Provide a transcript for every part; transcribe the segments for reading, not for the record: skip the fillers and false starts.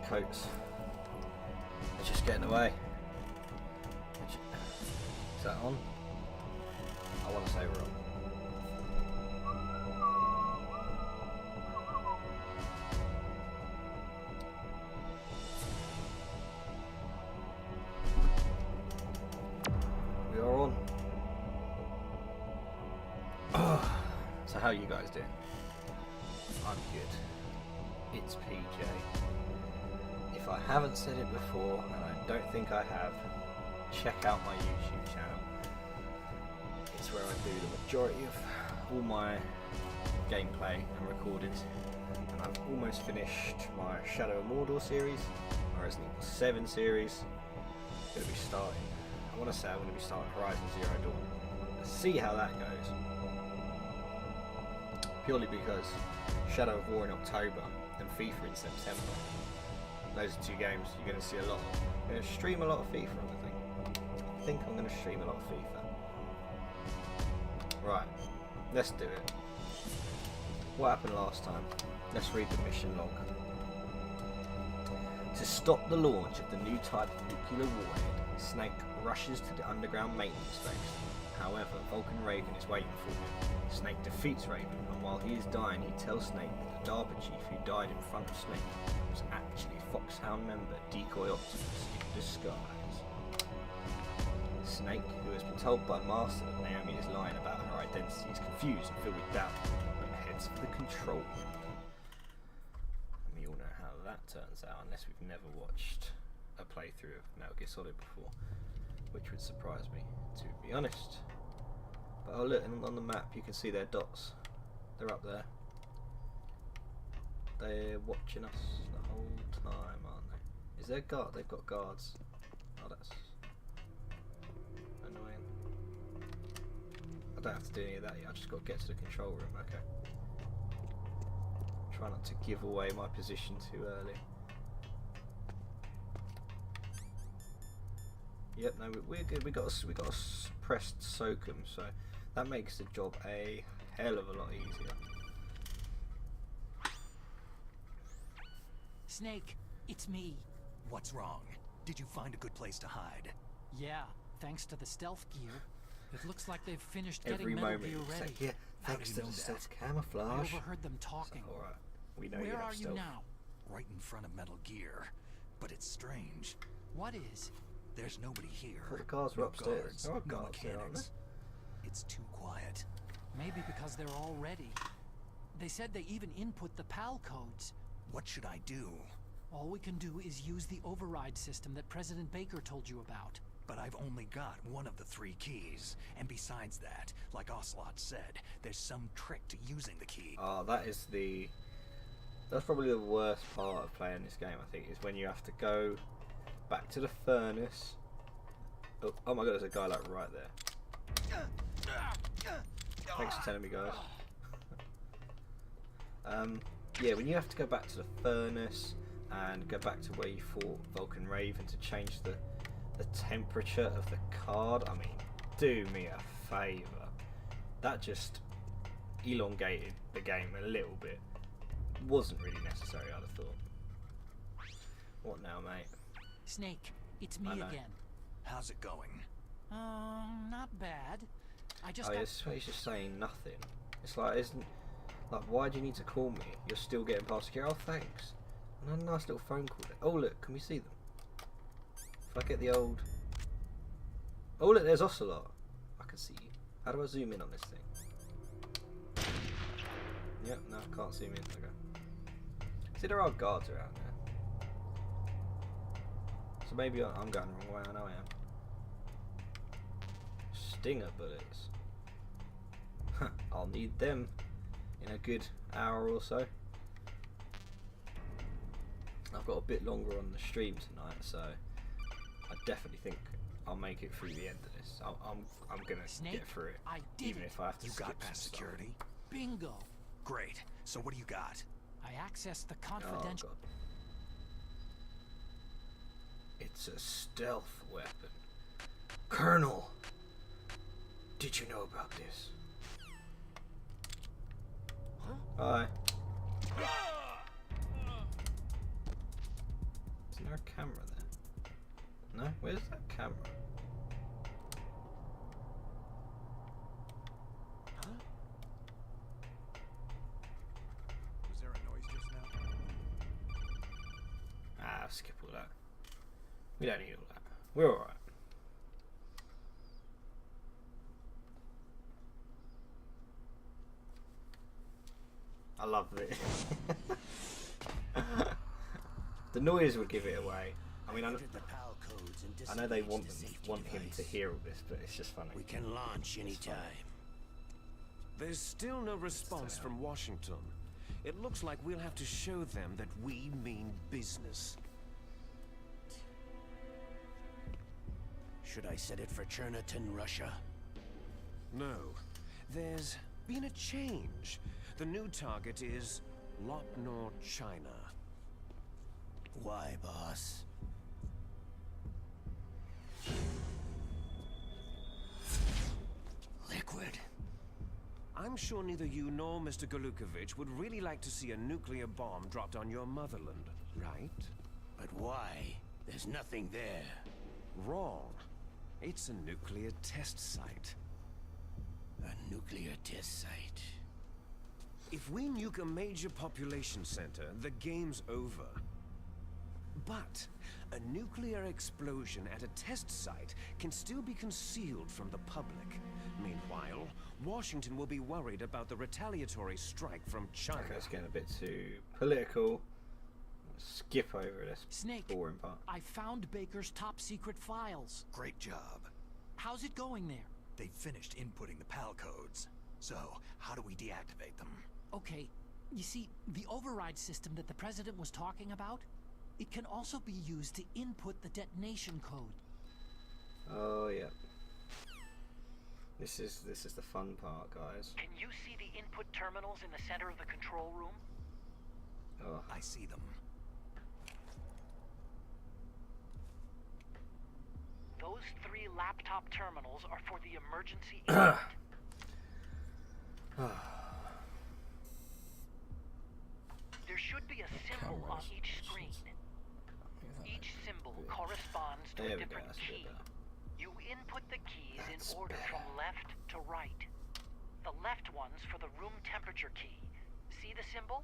coats. They're just getting away. Is that on? I want to say we're on. We are on. So how are you guys doing? I'm good. It's PJ. If I haven't said it before, and I don't think I have, check out my YouTube channel. It's where I do the majority of all my gameplay and recorded. And I've almost finished my Shadow of Mordor series, my Resident Evil 7 series. I'm going to be starting, I want to say I'm going to be starting Horizon Zero Dawn. Let's see how that goes. Purely because Shadow of War in October and FIFA in September. Those are two games you're going to see a lot of. I'm going to stream a lot of FIFA, I think I'm going to stream a lot of FIFA. Right, let's do it. What happened last time? Let's read the mission log. To stop the launch of the new type of nuclear warhead, Snake rushes to the underground maintenance base. However, Vulcan Raven is waiting for him. Snake defeats Raven, and while he is dying, he tells Snake that the Darba chief who died in front of Snake was actually Foxhound member Decoy Optimus in disguise. Snake, who has been told by Master that Naomi is lying about her identity, is confused and filled with doubt, but heads for the control room. And we all know how that turns out, unless we've never watched a playthrough of Metal Gear Solid before, which would surprise me, to be honest. But oh look, on the map you can see their dots. They're up there. They're watching us the whole time, aren't they? Is there guard? They've got guards. Oh, that's annoying. I don't have to do any of that yet, I just got to get to the control room, okay. Try not to give away my position too early. Yep, no, we're good. We got a suppressed SOCOM, so that makes the job a hell of a lot easier. Snake, it's me. What's wrong? Did you find a good place to hide? Yeah, thanks to the stealth gear. It looks like they've finished Every getting Metal moment, Gear it's ready. like, yeah, thanks to the stealth camouflage. I overheard them talking. So, alright, we know Where you have are stealth. you now? Right in front of Metal Gear. But it's strange. What is? There's nobody here. Well, the cars were No upstairs. guards, There are no guards there, aren't mechanics. It's too quiet. Maybe because they're all ready. They said they even input the PAL codes. What should I do? All we can do is use the override system that President Baker told you about. But I've only got one of the 3 keys. And besides that, like Ocelot said, there's some trick to using the key. Oh, that's probably the worst part of playing this game, I think, is when you have to go back to the furnace. Oh my god, there's a guy like right there. Thanks for telling me, guys. Yeah, when you have to go back to the furnace and go back to where you fought Vulcan Raven to change the temperature of the card, I mean, do me a favour. That just elongated the game a little bit. Wasn't really necessary, I'd have thought. What now, mate? Snake, it's me again. How's it going? Not bad. I just He's just saying nothing. It's like, why do you need to call me? You're still getting past security. Oh, thanks. And a nice little phone call there. Oh, look, can we see them? If I get the old... Oh, look, there's Ocelot. I can see you. How do I zoom in on this thing? Yep, no, I can't zoom in. Okay. See, there are guards around there. So maybe I'm going the wrong way. I know I am. Stinger bullets. I'll need them in a good hour or so. I've got a bit longer on the stream tonight, so I definitely think I'll make it through the end of this. I'm gonna get through it, even if I have to. You got past security? Bingo. Great. So what do you got? I accessed the Oh, confidential. God. It's a stealth weapon. Colonel, did you know about this? Huh? Hi. camera there? No? Where's that camera? Huh? Was there a noise just now? Ah, skip all that. We don't need all that. We're alright. I love it. The noise would give it away. I mean, I know they want him to hear all this, but it's just funny. We can launch anytime. There's still no response from Washington. It looks like we'll have to show them that we mean business. Should I set it for Cherniton, Russia? No. There's been a change. The new target is Lopnor, China. Why, boss? Liquid. I'm sure neither you nor Mr. Golukovich would really like to see a nuclear bomb dropped on your motherland, right? But why? There's nothing there. Wrong. It's a nuclear test site. A nuclear test site. If we nuke a major population center, the game's over. But a nuclear explosion at a test site can still be concealed from the public. Meanwhile, Washington will be worried about the retaliatory strike from China. Okay, it's getting a bit too political. Skip over this Snake, boring part. I found Baker's top secret files. Great job. How's it going there? They finished inputting the PAL codes. So, how do we deactivate them? Okay, you see, the override system that the president was talking about, it can also be used to input the detonation code. Oh yeah. This is the fun part, guys. Can you see the input terminals in the center of the control room? Oh. I see them. Those 3 laptop terminals are for the emergency input. There should be a symbol on each screen. Each symbol corresponds to a different key. You input the keys in order from left to right. The left one's for the room temperature key. See the symbol?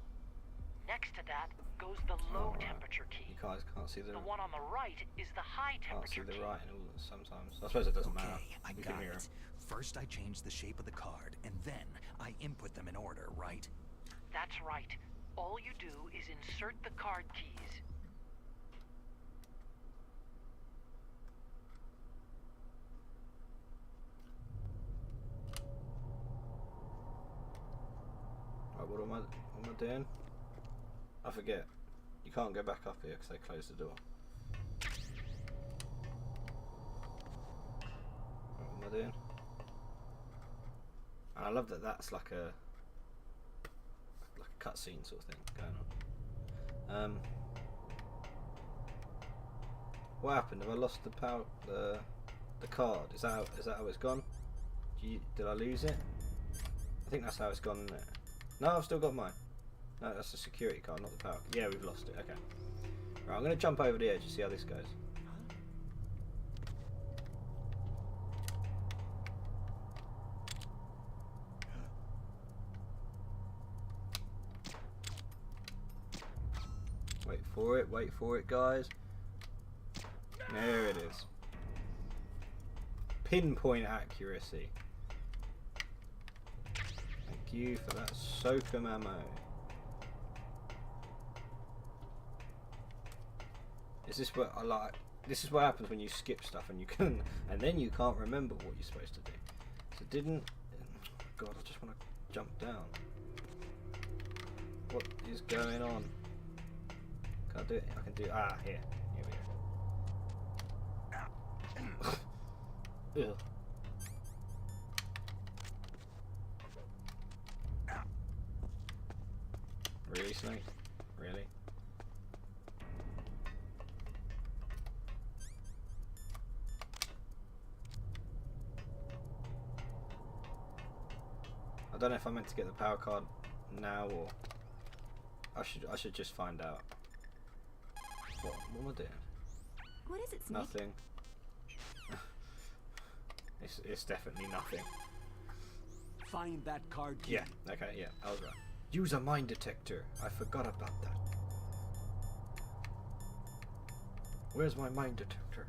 Next to that goes the low temperature key. You guys can't see the one on the right is the high temperature can't see key. the right and all sometimes. I suppose it doesn't matter. Okay, I You got can hear it. First I change the shape of the card, and then I input them in order, right? That's right. All you do is insert the card keys. Right, what am I doing? I forget. You can't go back up here because they closed the door. Right, what am I doing? And I love that that's like a cutscene sort of thing going on. What happened? Have I lost the power? The card? Is that how it's gone? Did I lose it? I think that's how it's gone, isn't it? No, I've still got mine. No, that's the security card, not the power. Yeah, we've lost it. Okay. Right, I'm gonna jump over the edge and see how this goes. Wait for it, guys. There it is. Pinpoint accuracy. Thank you for that Soakum ammo. Is this what I like? This is what happens when you skip stuff and then you can't remember what you're supposed to do. So God, I just want to jump down. What is going on? Can I do it? I can do it. Ah, here we go. Ugh. Really, Snake? Really? I don't know if I meant to get the power card now or I should just find out. What am I doing? What is it, Snake? Nothing. It's definitely nothing. Find that card key. Yeah, okay, yeah, I was right. Use a mine detector. I forgot about that. Where's my mine detector?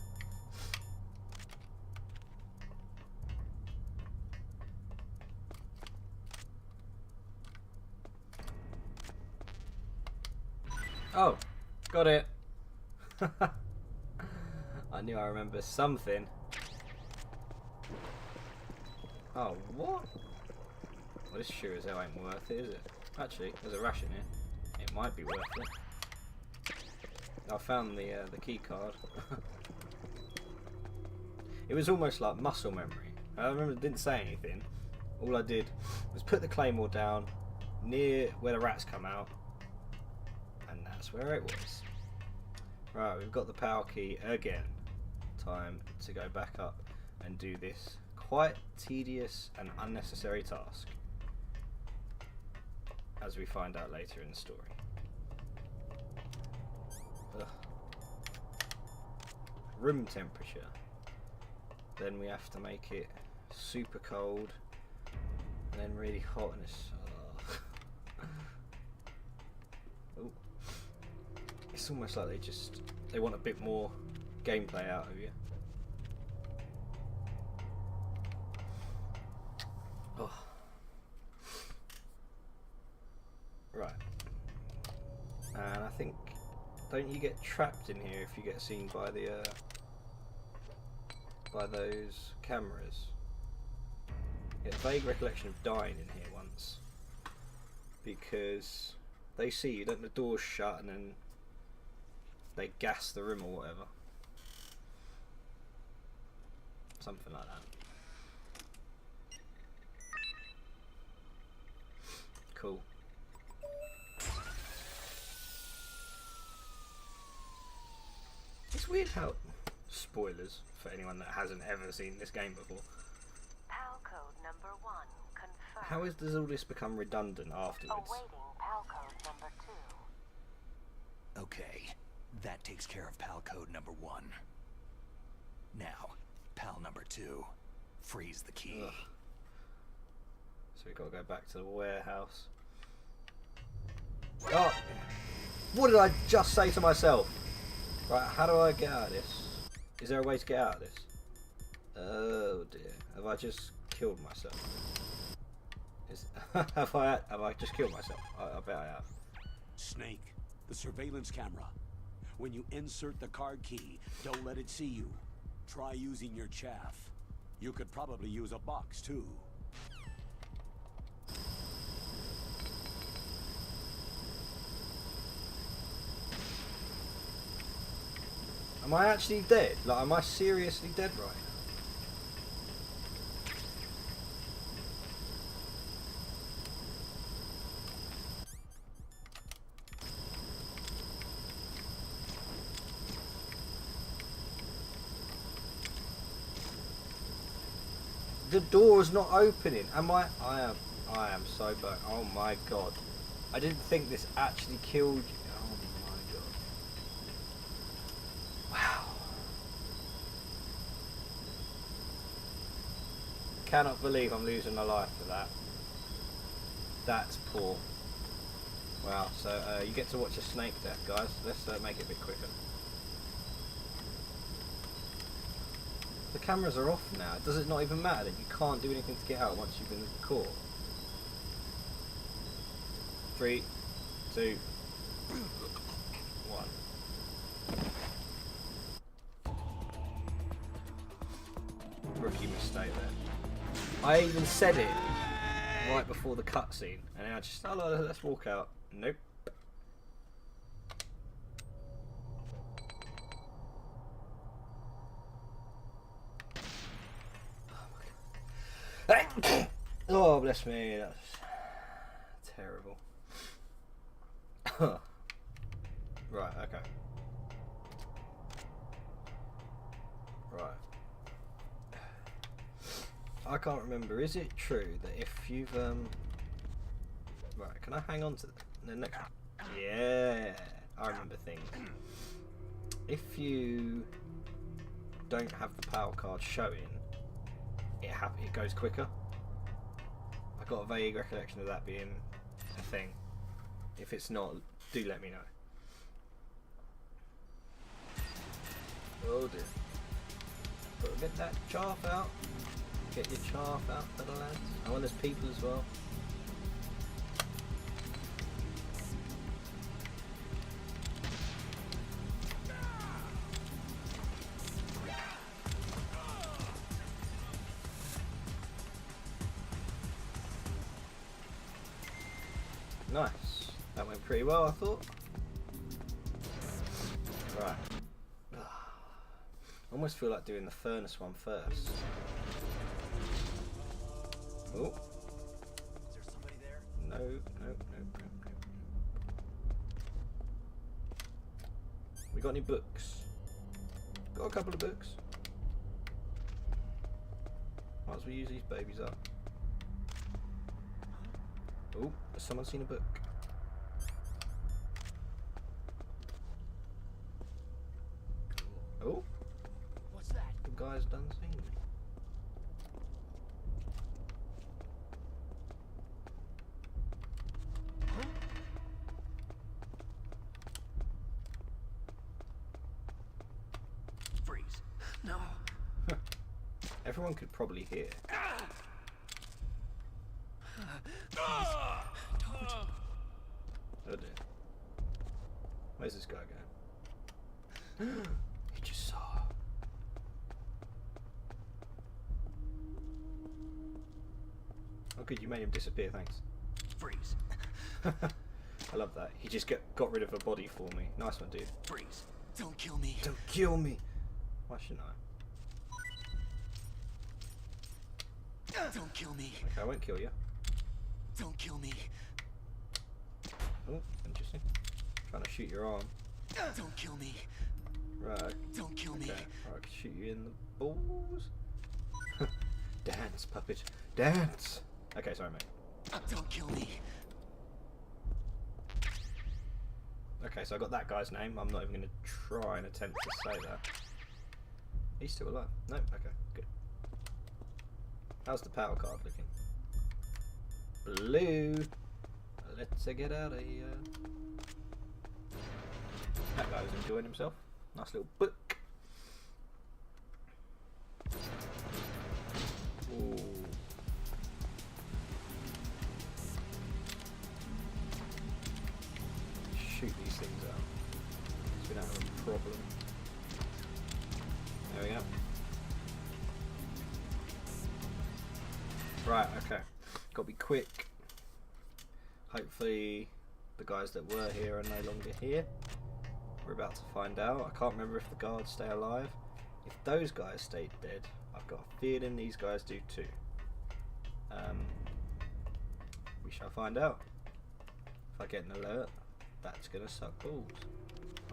Oh, got it. I knew I remember something. Oh, what? Well, this sure as hell ain't worth it, is it? Actually, there's a ration here. It might be worth it. I found the key card. It was almost like muscle memory. I remember it didn't say anything. All I did was put the claymore down near where the rats come out, and that's where it was. Right, we've got the power key again. Time to go back up and do this quite tedious and unnecessary task, as we find out later in the story. Ugh. Room temperature. Then we have to make it super cold, and then really hot, and it's oh. It's almost like they want a bit more gameplay out of you. Oh. Right. And I think, don't you get trapped in here if you get seen by the by those cameras? Get a vague recollection of dying in here once, because they see you, don't the doors shut, and then they gas the room or whatever. Something like that. Cool. It's weird how, spoilers for anyone that hasn't ever seen this game before, PAL code number 1 confirmed. how does all this become redundant afterwards? Awaiting PAL code number 2. Okay, that takes care of PAL code number 1. Now, PAL number 2. Freeze the key. Ugh. So we've got to go back to the warehouse. Oh! What did I just say to myself? Right, how do I get out of this? Is there a way to get out of this? Oh dear. Have I just killed myself? Have I just killed myself? I bet I have. Snake, the surveillance camera. When you insert the card key, don't let it see you. Try using your chaff. You could probably use a box too. Am I actually dead? Like, am I seriously dead right now? The door is not opening. Am I? I am so burnt. Oh my god! I didn't think this actually killed you. Oh my god! Wow! Cannot believe I'm losing my life for that. That's poor. Wow. So you get to watch a snake death, guys. Let's make it a bit quicker. The cameras are off now. Does it not even matter that you can't do anything to get out once you've been caught? 3, 2, 1. Rookie mistake there. I even said it right before the cutscene, and I just, oh, let's walk out. Nope. Oh, bless me, that's terrible. Right, okay. Right. I can't remember, is it true that if you've, right, can I hang on to the next one? Yeah, I remember things. if you don't have the power card showing, it goes quicker. I got a vague recollection of that being a thing. If it's not, do let me know. Oh dear. But get that chaff out. Get your chaff out for the lads. I want there's people as well. Nice. That went pretty well, I thought. Right. I almost feel like doing the furnace one first. Oh. Is there somebody there? No. We got any books? Got a couple of books. Might as well use these babies up. Oh, has someone seen a book? Oh, What's that? the guy's done seen me. Freeze. No. Everyone could probably hear. Oh dear. Where's this guy going? He just saw. Oh good, you made him disappear, thanks. Freeze. I love that. He just got rid of a body for me. Nice one, dude. Freeze. Don't kill me. Don't kill me. Why shouldn't I? Don't kill me. Okay, I won't kill you. Don't kill me. Oh, interesting. Trying to shoot your arm. Don't kill me. Right. Don't kill me. Okay. Right, I can shoot you in the balls. Dance, puppet. Dance. Okay, sorry, mate. Don't kill me. Okay, so I got that guy's name. I'm not even going to try and attempt to say that. He's still alive. No? Okay, good. How's the power card looking? Blue. Let's get out of here. That guy was enjoying himself. Nice little book. Ooh. Shoot these things out. So we don't have a problem. There we go. Right, okay. Gotta be quick. Hopefully the guys that were here are no longer here. We're about to find out. I can't remember if the guards stay alive. If those guys stayed dead, I've got a feeling these guys do too. We shall find out. If I get an alert, that's gonna suck balls.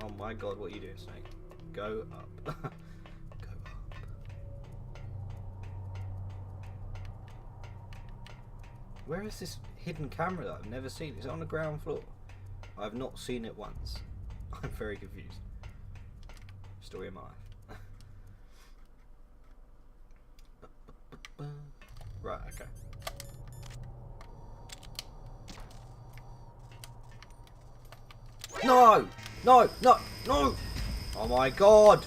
Oh my god, what are you doing, Snake? Go up. Go up. Where is this hidden camera that I've never seen? Is it on the ground floor? I've not seen it once. I'm very confused. Story of my life. Right, okay. No! No! No! No! Oh my god!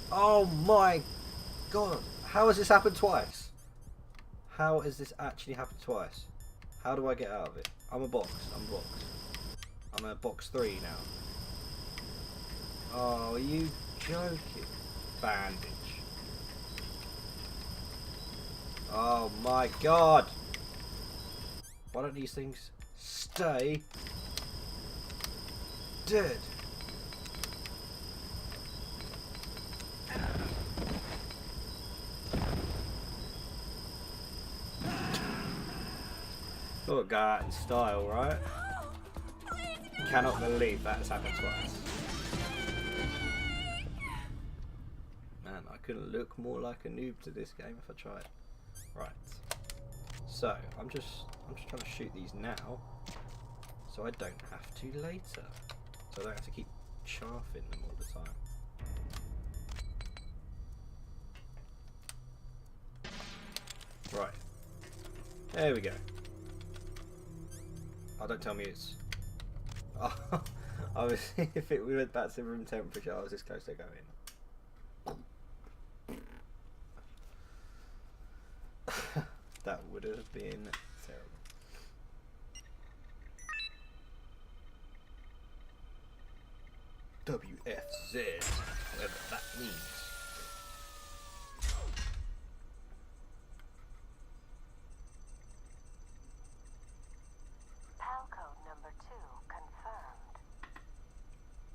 Oh my god! How has this happened twice? How has this actually happened twice? How do I get out of it? I'm a box. I'm at box 3 now. Oh, are you joking? Bandage. Oh my god! Why don't these things stay dead? Oh, go out in style, right? Cannot believe that's happened twice. Man, I couldn't look more like a noob to this game if I tried. Right. So, I'm just trying to shoot these now, so I don't have to later. so I don't have to keep chaffing them all the time. Right. There we go. Oh, don't tell me it's... Oh, I was... if it went back to room temperature, I was this close to going. That would have been terrible. WFZ, whatever that means. PAL code number 2 confirmed.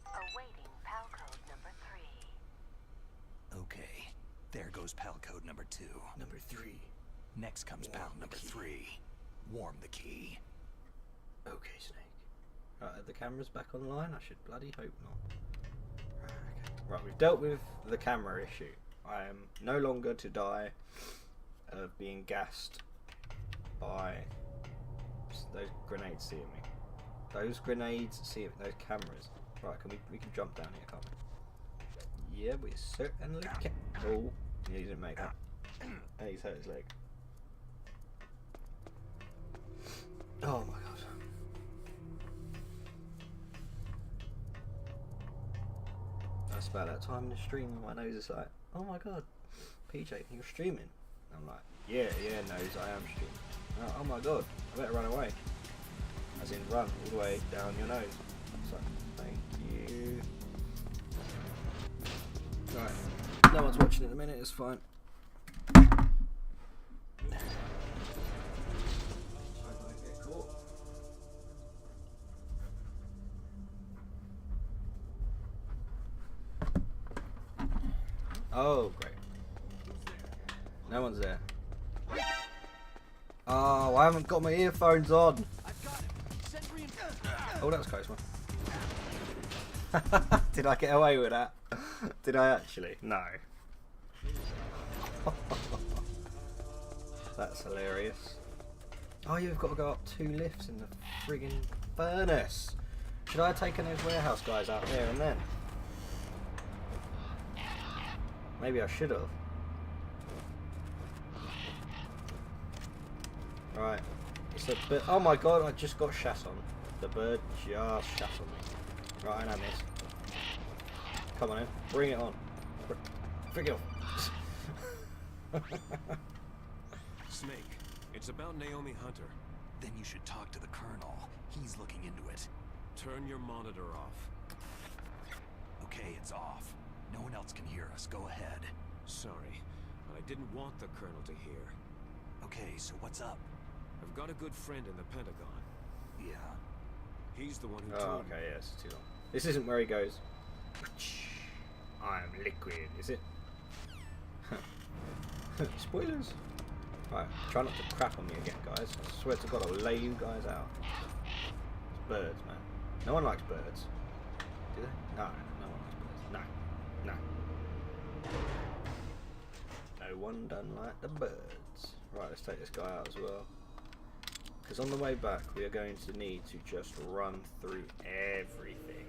Awaiting PAL code number 3. Okay, there goes PAL code number 2. Number 3. Next comes PAL number 3. Warm the key. Okay, Snake. Right, are the cameras back online? I should bloody hope not. Right, okay. Right, we've dealt with the camera issue. I am no longer to die of being gassed by those grenades seeing me. Those grenades see those cameras. Right, we can jump down here, can't we? Yeah, we certainly can. Oh, he didn't make that. And he's hurt his leg. Oh my god. That's about that time in the stream when my nose is like, oh my god, PJ, you're streaming. I'm like, yeah, nose, I am streaming. Oh my god, I better run away. As in run all the way down your nose. So, thank you. Right, no one's watching in a minute, it's fine. Oh, great. No one's there. Oh, I haven't got my earphones on. Oh, that was close one. Did I get away with that? Did I actually? No. That's hilarious. Oh, you've got to go up 2 lifts in the friggin' furnace. Should I have taken those warehouse guys out there and then? Maybe I should have. Right. It's a bit. Oh my god, I just got shat on. The bird just shat on me. Right, I know this. Come on in. Bring it on. Bring it on. Snake, it's about Naomi Hunter. Then you should talk to the Colonel. He's looking into it. Turn your monitor off. Okay, it's off. No one else can hear us. Go ahead. Sorry, but I didn't want the Colonel to hear. Okay, so what's up? I've got a good friend in the Pentagon. Yeah. He's the one who Oh, told me. okay, yeah, it's too long. This isn't where he goes, I am liquid, is it? Spoilers! Right, try not to crap on me again, guys. I swear to God, I'll lay you guys out. It's birds, man. No one likes birds. Do they? No, no one likes birds. No. No one done like the birds. Right, let's take this guy out as well. Because on the way back, we are going to need to just run through everything.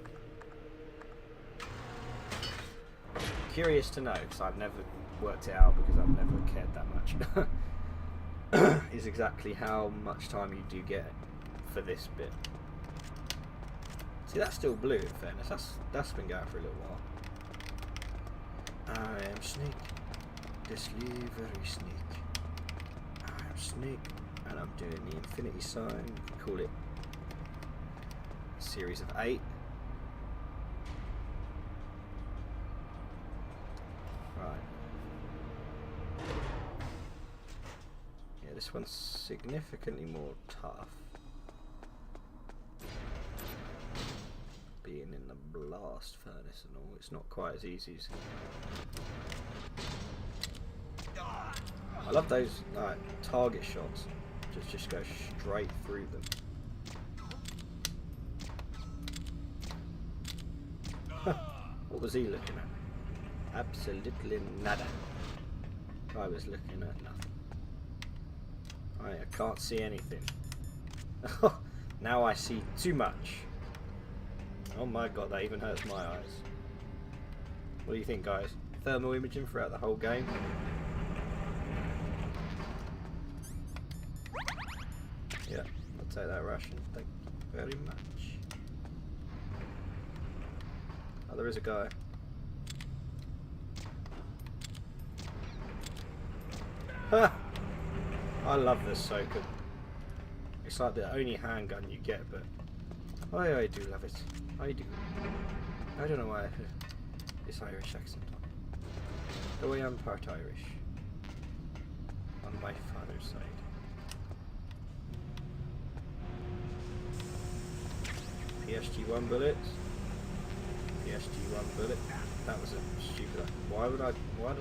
Curious to know, because I've never worked it out because I've never cared that much, is exactly how much time you do get for this bit. See, that's still blue in fairness, that's been going for a little while. I am Snake, the slivery Snake. I am Snake, and I'm doing the infinity sign, you can call it a series of 8. This one's significantly more tough. Being in the blast furnace and all, it's not quite as easy as... I love those like target shots. Just go straight through them. What was he looking at? Absolutely nada. I was looking at nothing. I can't see anything. Now I see too much. Oh my god, that even hurts my eyes. What do you think, guys? Thermal imaging throughout the whole game? Yeah, I'll take that ration. Thank you very much. Oh, there is a guy. Ha! I love this Soken. It's like the only handgun you get, but I do love it. I do. I don't know why I have this Irish accent on. Though I am part Irish. On my father's side. PSG-1 bullets. PSG-1 bullet. That was a stupid. Why did I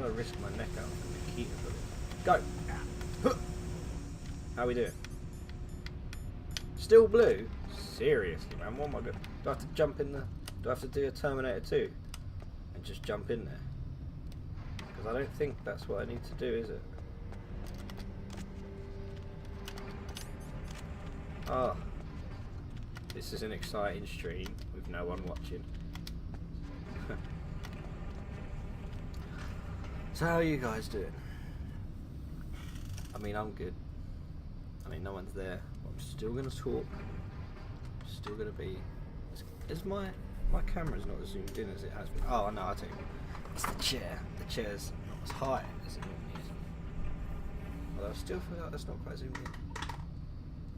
risk my neck out for the Nikita bullet? Go! How we doing? Still blue? Seriously, man, what am I going to do? I have to jump in the... Do I have to do a Terminator 2? And just jump in there? Because I don't think that's what I need to do, is it? Ah. This is an exciting stream with no one watching. So how are you guys doing? I mean, I'm good. I mean, no one's there. I'm still gonna talk. Still gonna be. Is my camera's not as zoomed in as it has been? Oh no, I'll tell you. It's the chair. The chair's not as high as it normally is. Although I still feel like that's not quite zoomed in.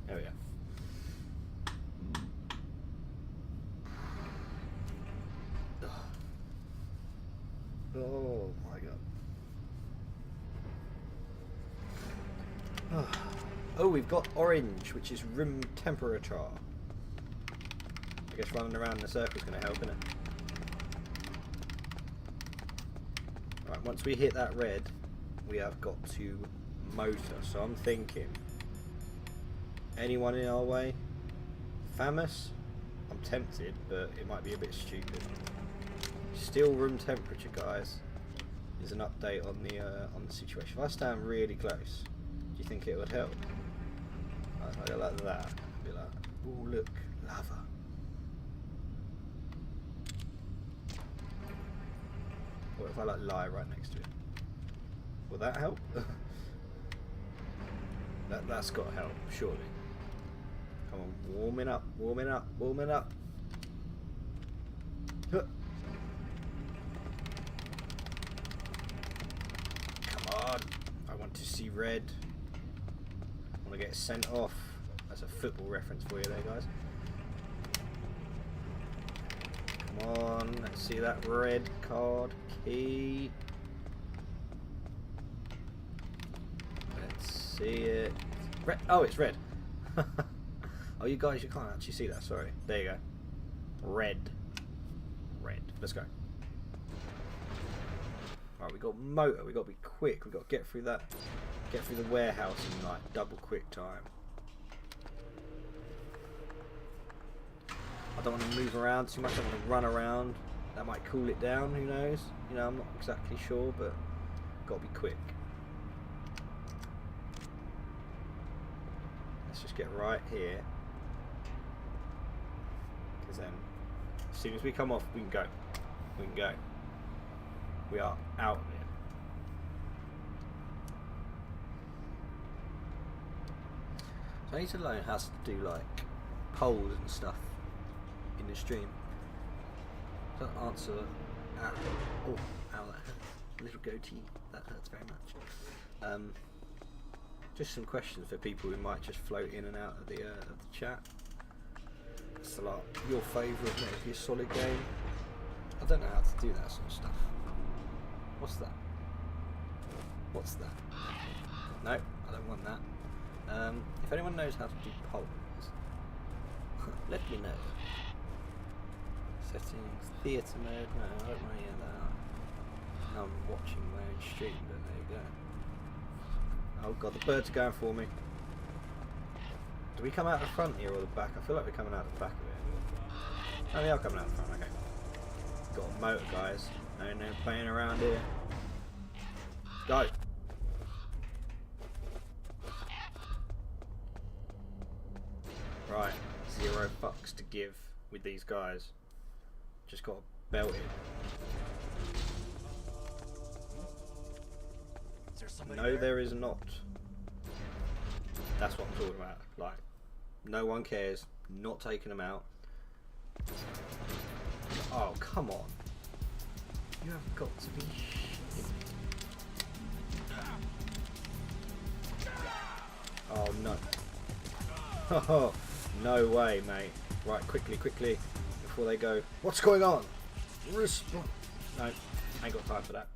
There we go. Oh my god. Oh, we've got orange, which is room temperature. I guess running around in a circle is going to help, isn't it? Right, once we hit that red, we have got to motor. So I'm thinking, anyone in our way? Famous? I'm tempted, but it might be a bit stupid. Still room temperature, guys. Is an update on the situation. If I stand really close, do you think it would help? If I go like that, I'd be like, oh look, lava. What if I like lie right next to it? Will that help? That's got to help, surely. Come on, warming up, warming up, warming up. Huh. I want to see red. I want to get sent off. That's a football reference for you there, guys. Come on, let's see that red card key. Let's see it. Red. Oh, it's red. Oh, you guys, you can't actually see that. Sorry. There you go. Red. Red. Let's go. Right, we got motor, we got to be quick, we got to get through that, get through the warehouse in like double quick time. I don't want to move around too much, I don't want to run around, that might cool it down, who knows, you know, I'm not exactly sure, but got to be quick. Let's just get right here, because then, as soon as we come off, we can go, we can go. We are out of here. So I need to learn how to do like polls and stuff in the stream. Don't answer. Oh, ow, that hurts. Little goatee. That hurts very much. Just some questions for people who might just float in and out of the chat. So like your favourite Metal Gear Solid game. I don't know how to do that sort of stuff. What's that? What's that? No, I don't want that. If anyone knows how to do polls, let me know. Settings, theatre mode, no, I don't want any of that. I'm watching my own stream, but there you go. Oh god, the birds are going for me. Do we come out the front here or the back? I feel like we're coming out the back of it. Oh, we are coming out the front, okay. Got a motor, guys. No playing around here. Go! Right, 0 fucks to give with these guys. just got belted. No, there is not. That's what I'm talking about. Like, no one cares. Not taking them out. Oh, come on. You have got to be shitting me. Oh, no. Oh, no way, mate. Right, quickly, before they go. What's going on? Respond. No, ain't got time for that.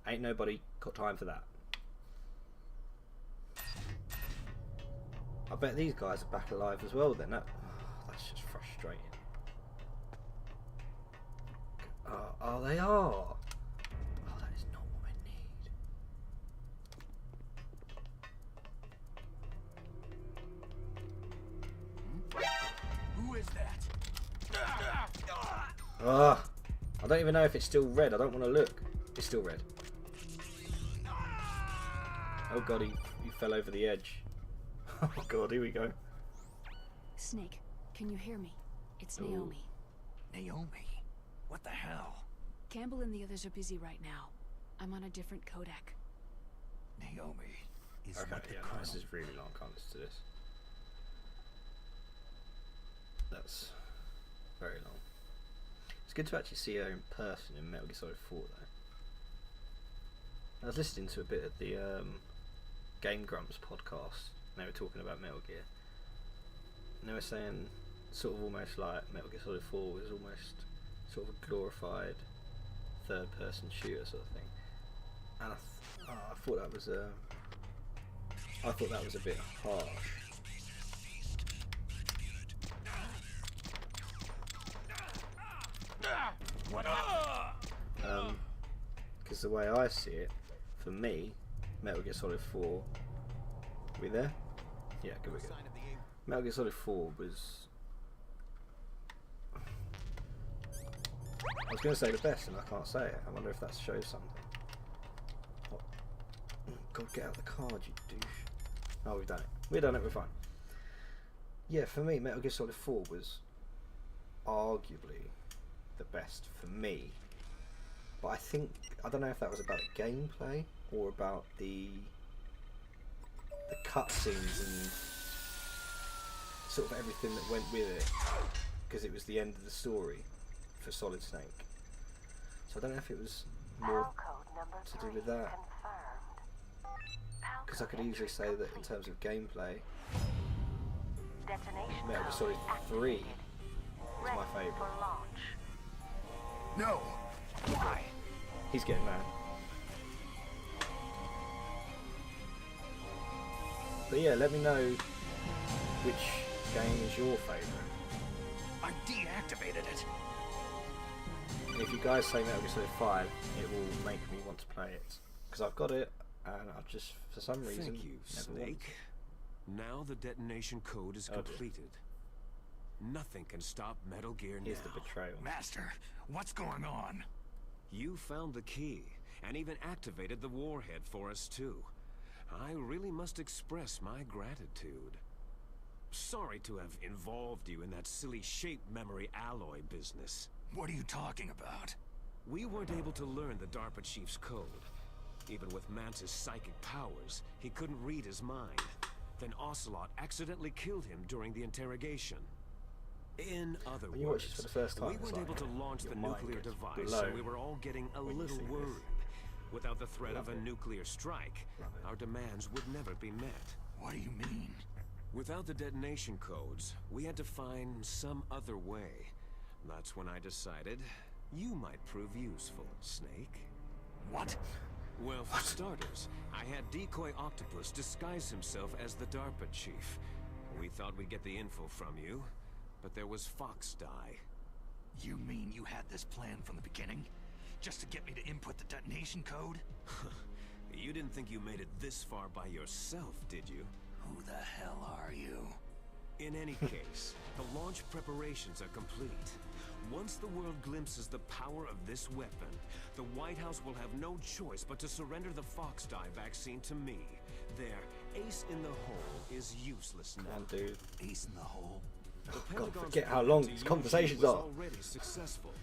Ain't nobody got time for that. I bet these guys are back alive as well then. That's just frustrating. Oh, they are. Oh, that is not what I Hmm? Who is that? I don't even know if it's still red. I don't want to look. It's still red. Oh god, he fell over the edge. Oh god, here we go. Snake, can you hear me? It's Ooh. Naomi. Naomi? What the hell? Campbell and the others are busy right now. I'm on a different codec. Naomi is Okay, what the yeah, colonel... this is really long. Can't listen to this. That's very long. It's good to actually see her in person in Metal Gear Solid 4 though. I was listening to a bit of the Game Grumps podcast. And they were talking about Metal Gear. And they were saying sort of almost like Metal Gear Solid 4 was almost sort of a glorified third-person shooter sort of thing. And I thought that was a bit harsh. Because the way I see it, for me, Metal Gear Solid 4. Are we there? Yeah, good we go. Metal Gear Solid 4 was... I was going to say the best and I can't say it. I wonder if that shows something. Oh, God, get out the card, you douche. Oh, we've done it. We've done it, we're fine. Yeah, for me, Metal Gear Solid 4 was arguably the best for me. But I think, I don't know if that was about the gameplay or about the cutscenes and sort of everything that went with it, because it was the end of the story for Solid Snake. So I don't know if it was more to do with that, because I could easily say that in terms of gameplay, Metal Gear Solid 3 is my favourite. No! Why? He's getting mad. But yeah, let me know which game is your favourite. I deactivated it. And if you guys say Metal Gear Solid 5, it will make me want to play it. Because I've got it, and I've just, for some reason, Thank you, never wanted Snake. Now the detonation code is completed. Nothing can stop Metal Gear now. Here's the betrayal. Master, what's going on? You found the key, and even activated the warhead for us too. I really must express my gratitude. Sorry to have involved you in that silly shape memory alloy business. What are you talking about? We weren't able to learn the DARPA chief's code. Even with Mance's psychic powers, he couldn't read his mind. Then Ocelot accidentally killed him during the interrogation. In other When you watch words, this for the first time, we it's weren't like able to launch your the mind nuclear gets device, blown so we were all getting a when you little see this. worried. Without the threat of Love a it. nuclear strike, Love it. our demands would never be met. What do you mean? Without the detonation codes, we had to find some other way. That's when I decided you might prove useful, Snake. What? Well, for starters, I had Decoy Octopus disguise himself as the DARPA chief. We thought we'd get the info from you, but there was Fox Die. You mean you had this plan from the beginning? Just to get me to input the detonation code? You didn't think you made it this far by yourself, did you? Who the hell are you? In any case, the launch preparations are complete. Once the world glimpses the power of this weapon, the White House will have no choice but to surrender the Fox Die vaccine to me. Their ace in the hole is useless now. Come on, dude. Ace in the hole? The God, Pentagon's forget how plan long to these use conversations you was are. already successful.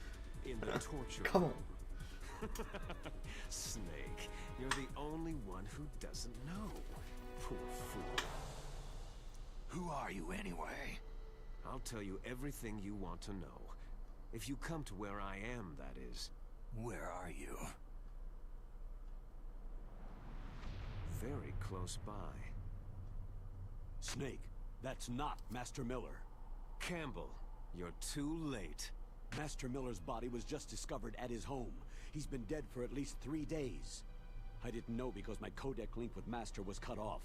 in the torture Come on. room. Snake, you're the only one who doesn't know. Poor fool. Who are you anyway? I'll tell you everything you want to know. If you come to where I am, that is. Where are you? Very close by. Snake, that's not Master Miller. Campbell, you're too late. Master Miller's body was just discovered at his home. He's been dead for at least 3 days. I didn't know because my codec link with Master was cut off.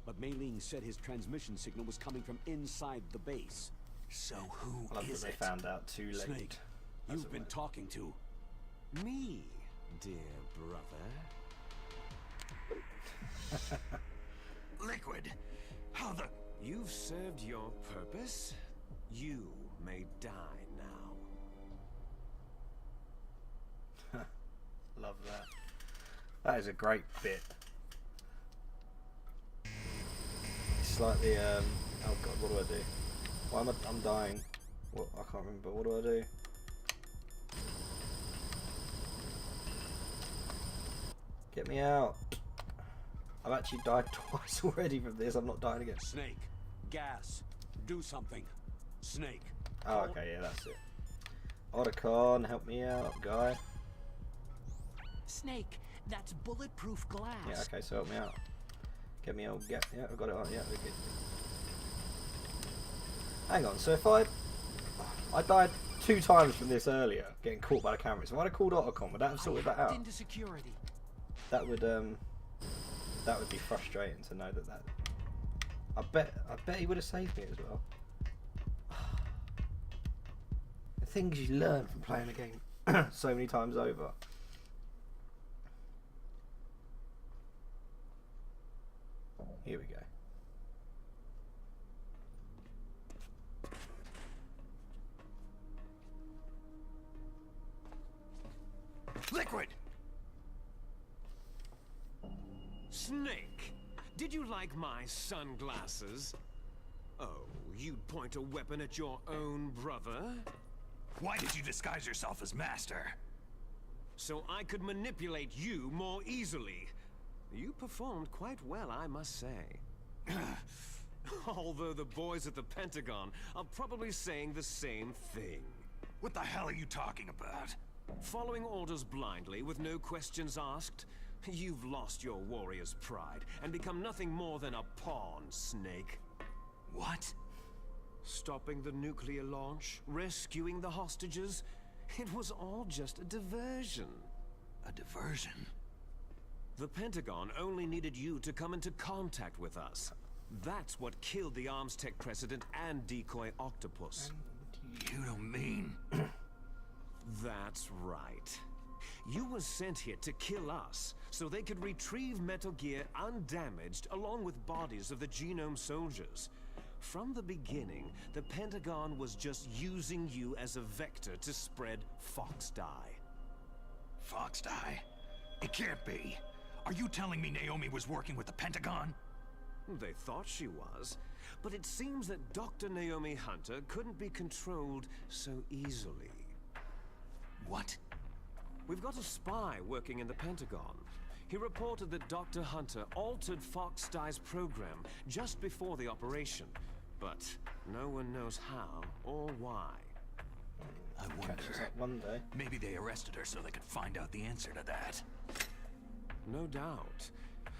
But Mei Ling said his transmission signal was coming from inside the base. So who I love that is they it? found out too late. Snake, That's you've been what- talking to... Me, dear brother. Liquid. How the... You've served your purpose. You may die now. Love that. That is a great bit. Slightly, oh god, what do I do? Why am I'm dying. What? I can't remember. What do I do? Get me out. I've actually died twice already from this. I'm not dying again. Snake, gas, do something. Snake. Oh, okay, yeah, that's it. Otacon, help me out, guy. Snake, that's bulletproof glass. Yeah, okay, so help me out. Get me out, yeah, I've got it on, yeah, we're good. Hang on, so if I died 2 times from this earlier, getting caught by the cameras, if I'd have called Otacon, would that have sorted that out? Into security. That would be frustrating to know that. I bet he would have saved me as well. The things you learn from playing the game so many times over. Here we go. Liquid! Snake, did you like my sunglasses? Oh, you'd point a weapon at your own brother? Why did you disguise yourself as Master? So I could manipulate you more easily. You performed quite well, I must say. Although the boys at the Pentagon are probably saying the same thing. What the hell are you talking about? Following orders blindly with no questions asked, you've lost your warrior's pride and become nothing more than a pawn, Snake. What? Stopping the nuclear launch, rescuing the hostages, it was all just a diversion. A diversion? The Pentagon only needed you to come into contact with us. That's what killed the Arms Tech President and Decoy Octopus. You don't mean... That's right. You were sent here to kill us, so they could retrieve Metal Gear undamaged along with bodies of the Genome soldiers. From the beginning, the Pentagon was just using you as a vector to spread Fox Die. Fox Die? It can't be. Are you telling me Naomi was working with the Pentagon? They thought she was, but it seems that Dr. Naomi Hunter couldn't be controlled so easily. What? We've got a spy working in the Pentagon. He reported that Dr. Hunter altered Fox Die's program just before the operation, but no one knows how or why. I Catch us wonder... up one day. Maybe they arrested her so they could find out the answer to that. No doubt.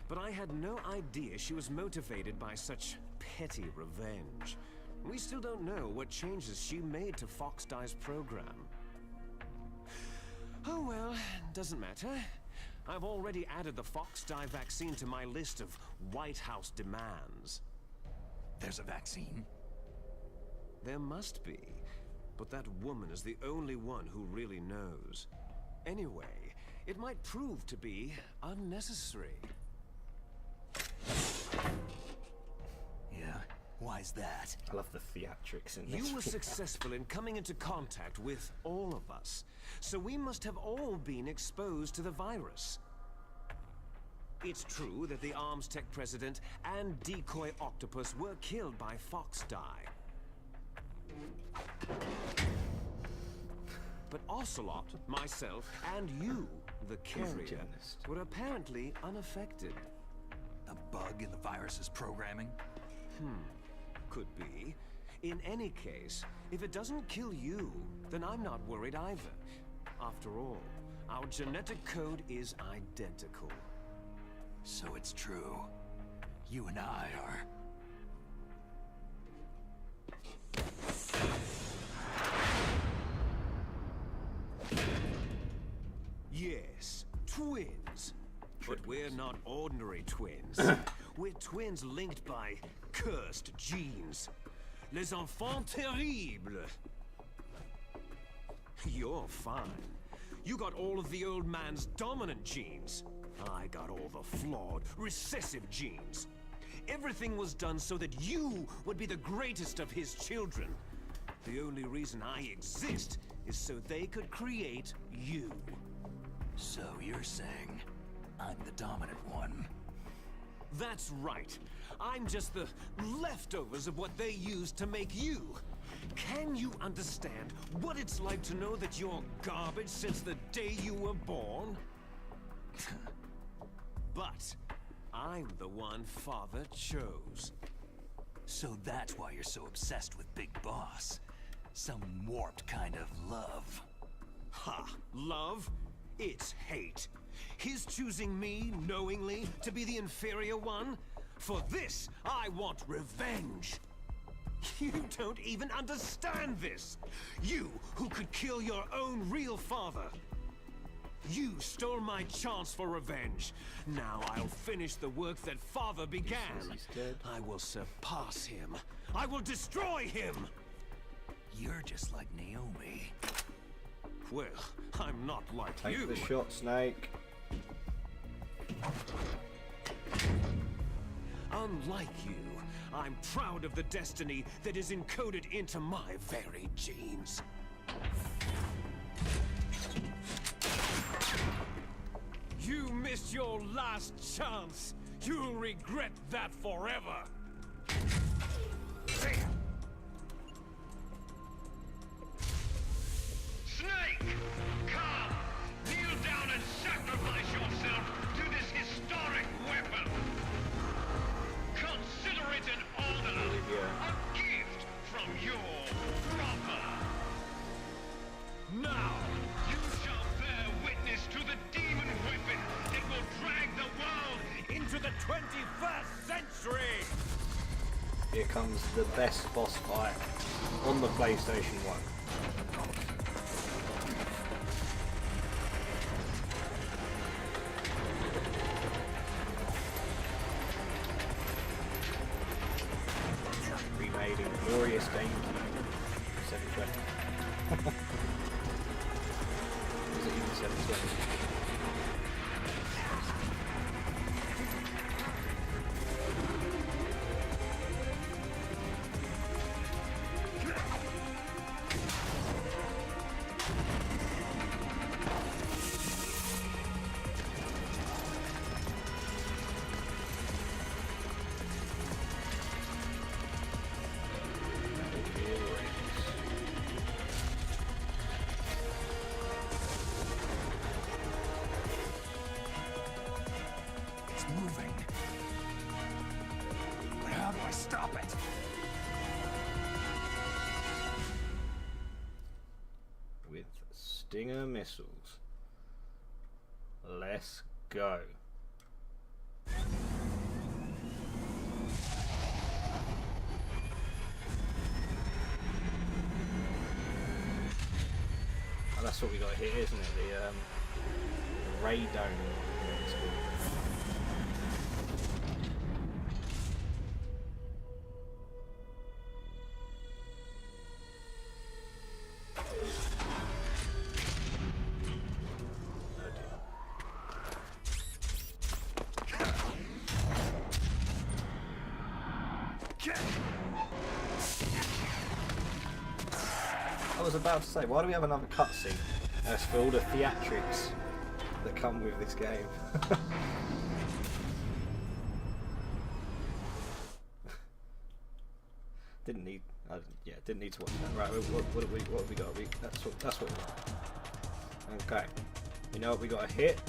But I had no idea she was motivated by such petty revenge. We still don't know what changes she made to Fox Die's program. Oh well, doesn't matter. I've already added the Fox Die vaccine to my list of White House demands. There's a vaccine? There must be, but that woman is the only one who really knows. Anyway, it might prove to be unnecessary. Yeah? Why's that? I love the theatrics in this. You were successful in coming into contact with all of us, so we must have all been exposed to the virus. It's true that the Arms Tech President and Decoy Octopus were killed by Fox Die. But Ocelot, myself, and you, the carrier, were apparently unaffected. A bug in the virus's programming? Could be. In any case, if it doesn't kill you, then I'm not worried either. After all, our genetic code is identical. So it's true. You and I are... Yes, twins. But we're not ordinary twins. We're twins linked by cursed genes. Les enfants terribles. You're fine. You got all of the old man's dominant genes. I got all the flawed, recessive genes. Everything was done so that you would be the greatest of his children. The only reason I exist is so they could create you. So you're saying I'm the dominant one? That's right. I'm just the leftovers of what they used to make you. Can you understand what it's like to know that you're garbage since the day you were born? But I'm the one Father chose. So that's why you're so obsessed with Big Boss. Some warped kind of love. Ha! Love? It's hate. His choosing me, knowingly, to be the inferior one? For this, I want revenge. You don't even understand this! You, who could kill your own real father! You stole my chance for revenge. Now I'll finish the work that Father began. I will surpass him. I will destroy him! You're just like Naomi. Well, I'm not like you. Take the shot, Snake. Unlike you, I'm proud of the destiny that is encoded into my very genes. You missed your last chance. You'll regret that forever. Snake! Come! Kneel down and sacrifice yourself to this historic weapon! Consider it an honor, a gift from your brother! Now, You shall bear witness to the demon weapon that will drag the world into the 21st century! Here comes the best boss fight on the PlayStation 1. Remade in glorious GameCube 720. Was it even 720? Moving. But how do I stop it? With Stinger missiles. Let's go. Oh, that's what we got here, isn't it? The radome. It's called. I was about to say, why do we have another cutscene? That's for all the theatrics that come with this game. Didn't need. Yeah, didn't need to watch that. Right, what have we got? That's what we want. Okay. You know what we got to hit?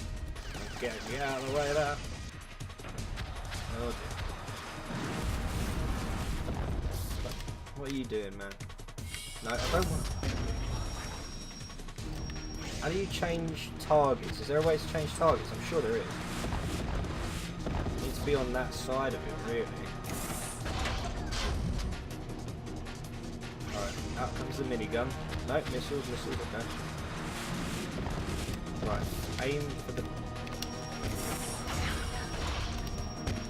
Get out of the way of that. Oh dear. What are you doing, man? No, I don't want. How do you change targets? Is there a way to change targets? I'm sure there is. You need to be on that side of it, really. Alright, out comes the minigun. No, missiles, okay. Right, aim for the...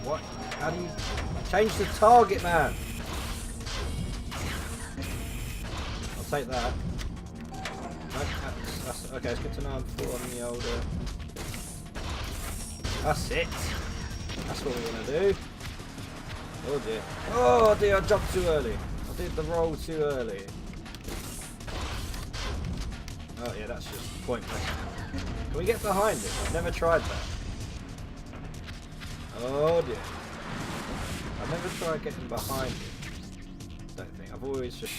What? How do you... Change the target, man! I'll take that. No, that's okay, it's good to know I'm full on the older... That's it! That's what we want to do. Oh dear. Oh dear, I jumped too early. I did the roll too early. Oh yeah, that's just pointless. Can we get behind it? I've never tried that. Oh dear. I've never tried getting behind it. Don't think. I've always just...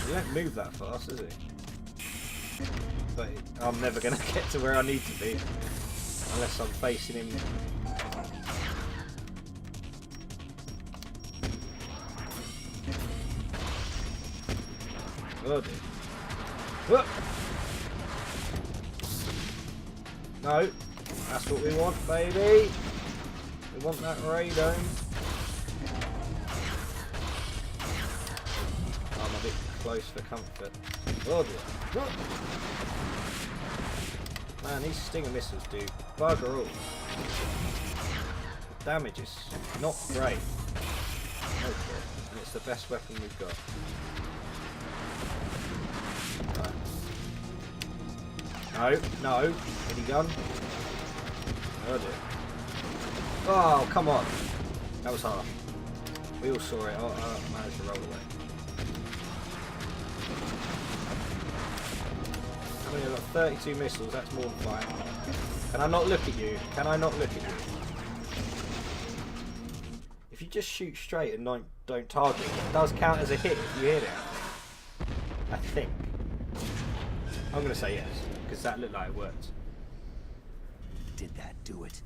He don't move that fast, does he? But I'm never going to get to where I need to be. Unless I'm facing him. Oh dear. Whoop. No, that's what we want, baby. We want that radome. I'm a bit close for comfort. Oh dear. Man, these Stinger missiles do bugger all. The damage is not great. Okay. And it's the best weapon we've got. Right. No, minigun. Oh dear. Oh, come on. That was hard. We all saw it. Oh, I managed to roll away. I mean, I've got 32 missiles. That's more than fine. Can I not look at you? Can I not look at you? If you just shoot straight and don't target, it does count as a hit if you hit it. I think. I'm going to say yes, because that looked like it worked. Did that do it?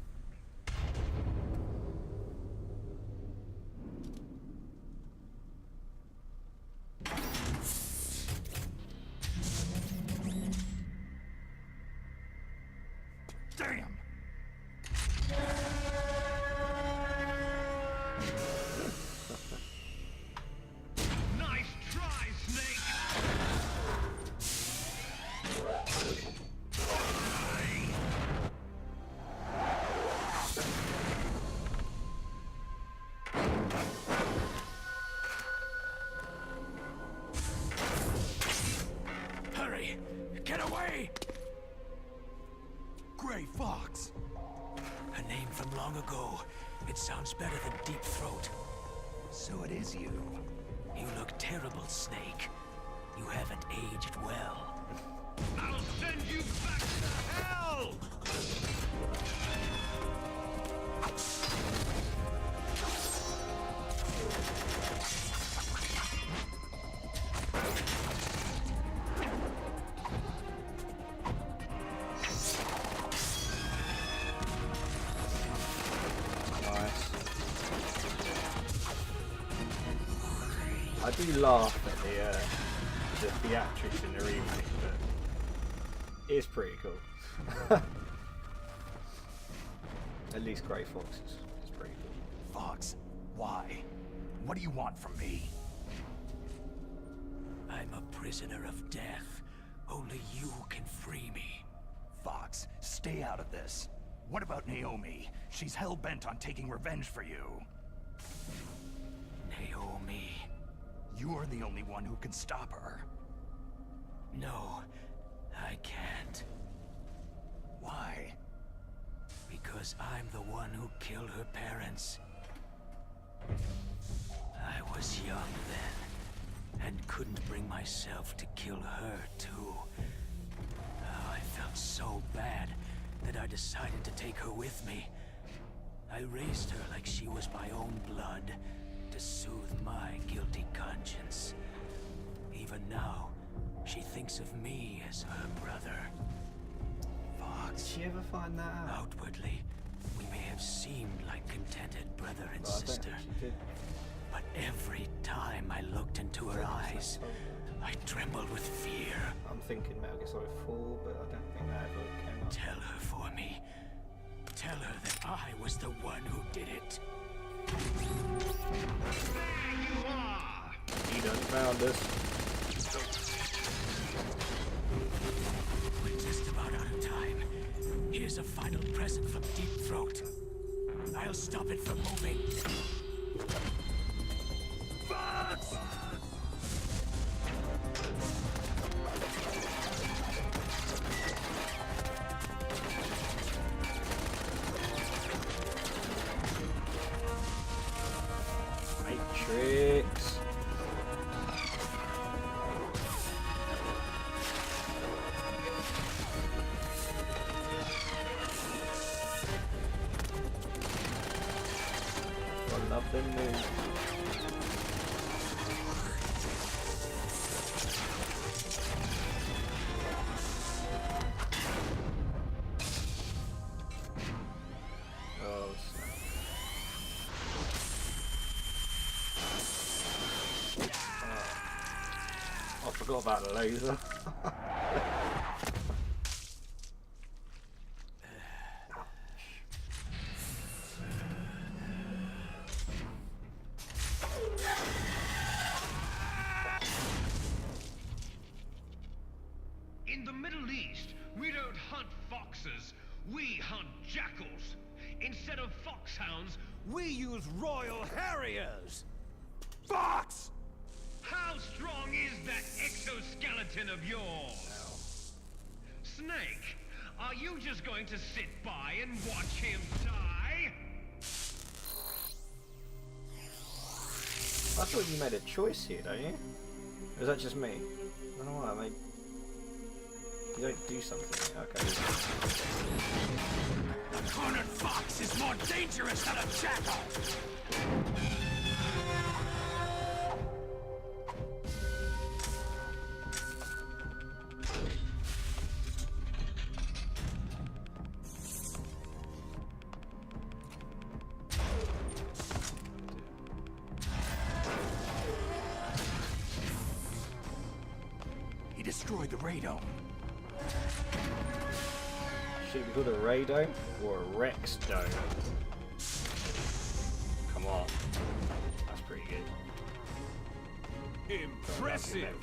Damn! Nice try, Snake! Hurry! Get away! Gray Fox! A name from long ago. It sounds better than Deep Throat. So it is you. You look terrible, Snake. You haven't aged well. I'll send you back to hell! I do laugh at the theatrics in the remake, but it's pretty cool. At least Grey Fox is pretty cool. Fox, why? What do you want from me? I'm a prisoner of death. Only you can free me. Fox, stay out of this. What about Naomi? She's hell-bent on taking revenge for you. Naomi? You're the only one who can stop her. No, I can't. Why? Because I'm the one who killed her parents. I was young then, and couldn't bring myself to kill her too. Oh, I felt so bad that I decided to take her with me. I raised her like she was my own blood, to soothe my guilty conscience. Even now, she thinks of me as her brother. Did she ever find that out? Outwardly, we may have seemed like contented brother and sister. But every time I looked into her eyes, I trembled with fear. I'm thinking Metal Gear Solid 4, but I don't think that ever came up. Tell her for me. Tell her that I was the one who did it. There you are! He done found us. We're just about out of time. Here's a final present from Deep Throat. I'll stop it from moving. Fox! Matrix. Got nothing new. Oh, snap. I forgot about the laser. In the Middle East, we don't hunt foxes, we hunt jackals. Instead of foxhounds, We use Royal Harriers! Fox! how strong is that exoskeleton of yours? Snake, are you just going to sit by and watch him die? I thought you made a choice here, don't you? Or is that just me? I don't know why I made... You don't do something. Okay. A cornered fox is more dangerous than a jackal! He destroyed the radome. Should we call it a Ray Dome or a Rex Dome? Come on. That's pretty good. Impressive!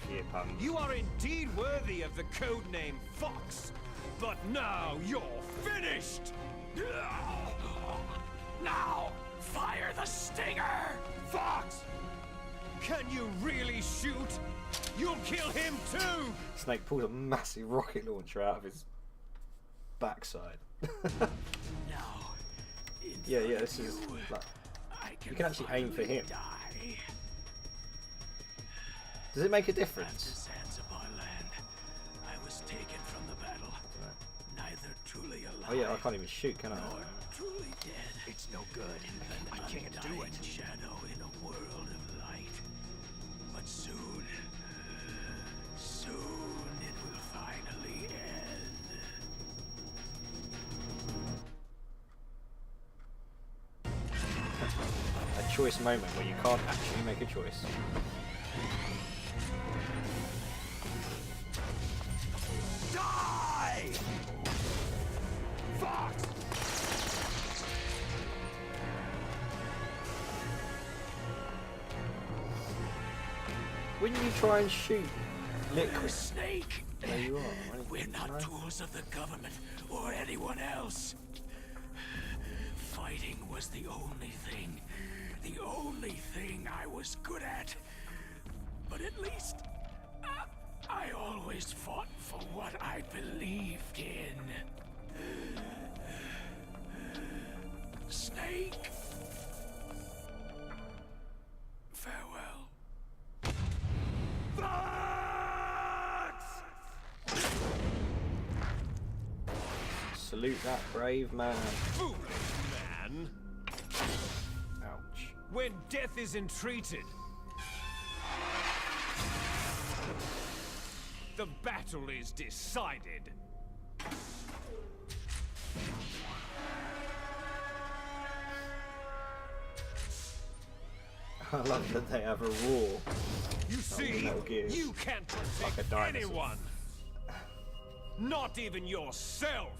You are indeed worthy of the codename Fox. But now you're finished! Now, fire the stinger! Fox! Can you really shoot? You'll kill him too! Snake pulls a massive rocket launcher out of his backside. Now, Yeah, this is like, you can actually aim for him. Die. Does it make a At the difference? Zanzibar land, I was taken from the battle. Neither truly alive. Oh yeah, I can't even shoot, can I? Nor truly dead. It's no good. An I can't do undying it. shadow in a world of light. But soon, it will finally end. A choice moment where you can't actually make a choice. Die! Fox! Wouldn't you try and shoot liquid? Snake! There you are. We're not No. tools of the government or anyone else. Fighting was the only thing I was good at. But at least I always fought for what I believed in. Snake. Farewell. Salute that brave man. Foolish man! Ouch. when death is entreated. The battle is decided. I love that they have a roar. You see, you can't protect anyone. Not even yourself.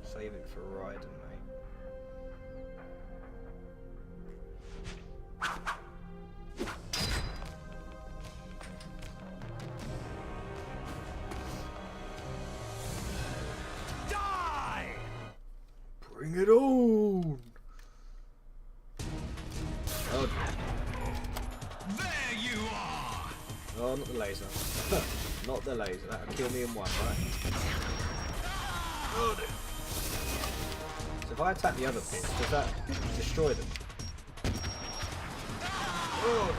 Save it for Raiden, mate. Die! Bring it on! Oh, There you are! oh, not the laser. Not the laser. That'll kill me in one, right? So if I attack the other pits, does that destroy them? Oh.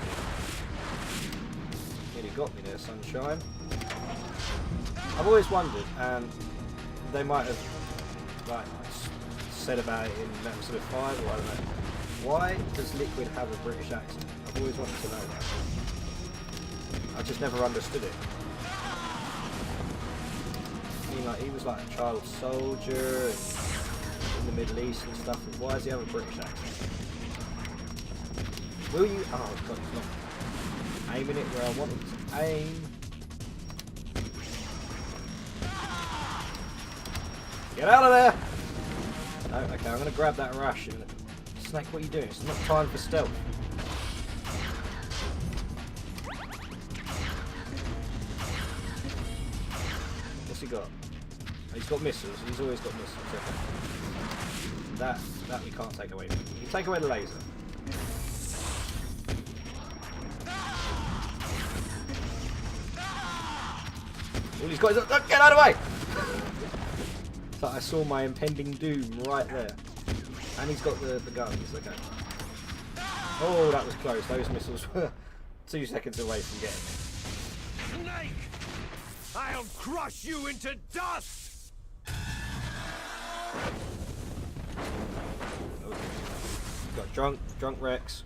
Nearly got me there, sunshine. I've always wondered, and they might have like said about it in Metal Solid 5, or I don't know. Why does Liquid have a British accent? I've always wanted to know that. I just never understood it. Like, he was like a child soldier in the Middle East and stuff. Why does he have a British accent? Will you? Oh god, he's not aiming it where I want him to aim. Get out of there! No, okay, I'm gonna grab that rush. And Snake, what are you doing? It's not time for stealth. What's he got? He's got missiles. He's always got missiles. Okay. That we can't take away. You can take away the laser. All he's got is get out of the way! It's like I saw my impending doom right there. And he's got the guns. Okay. Oh, that was close. Those missiles were 2 seconds away from getting me. Snake! I'll crush you into dust! Got drunk Rex.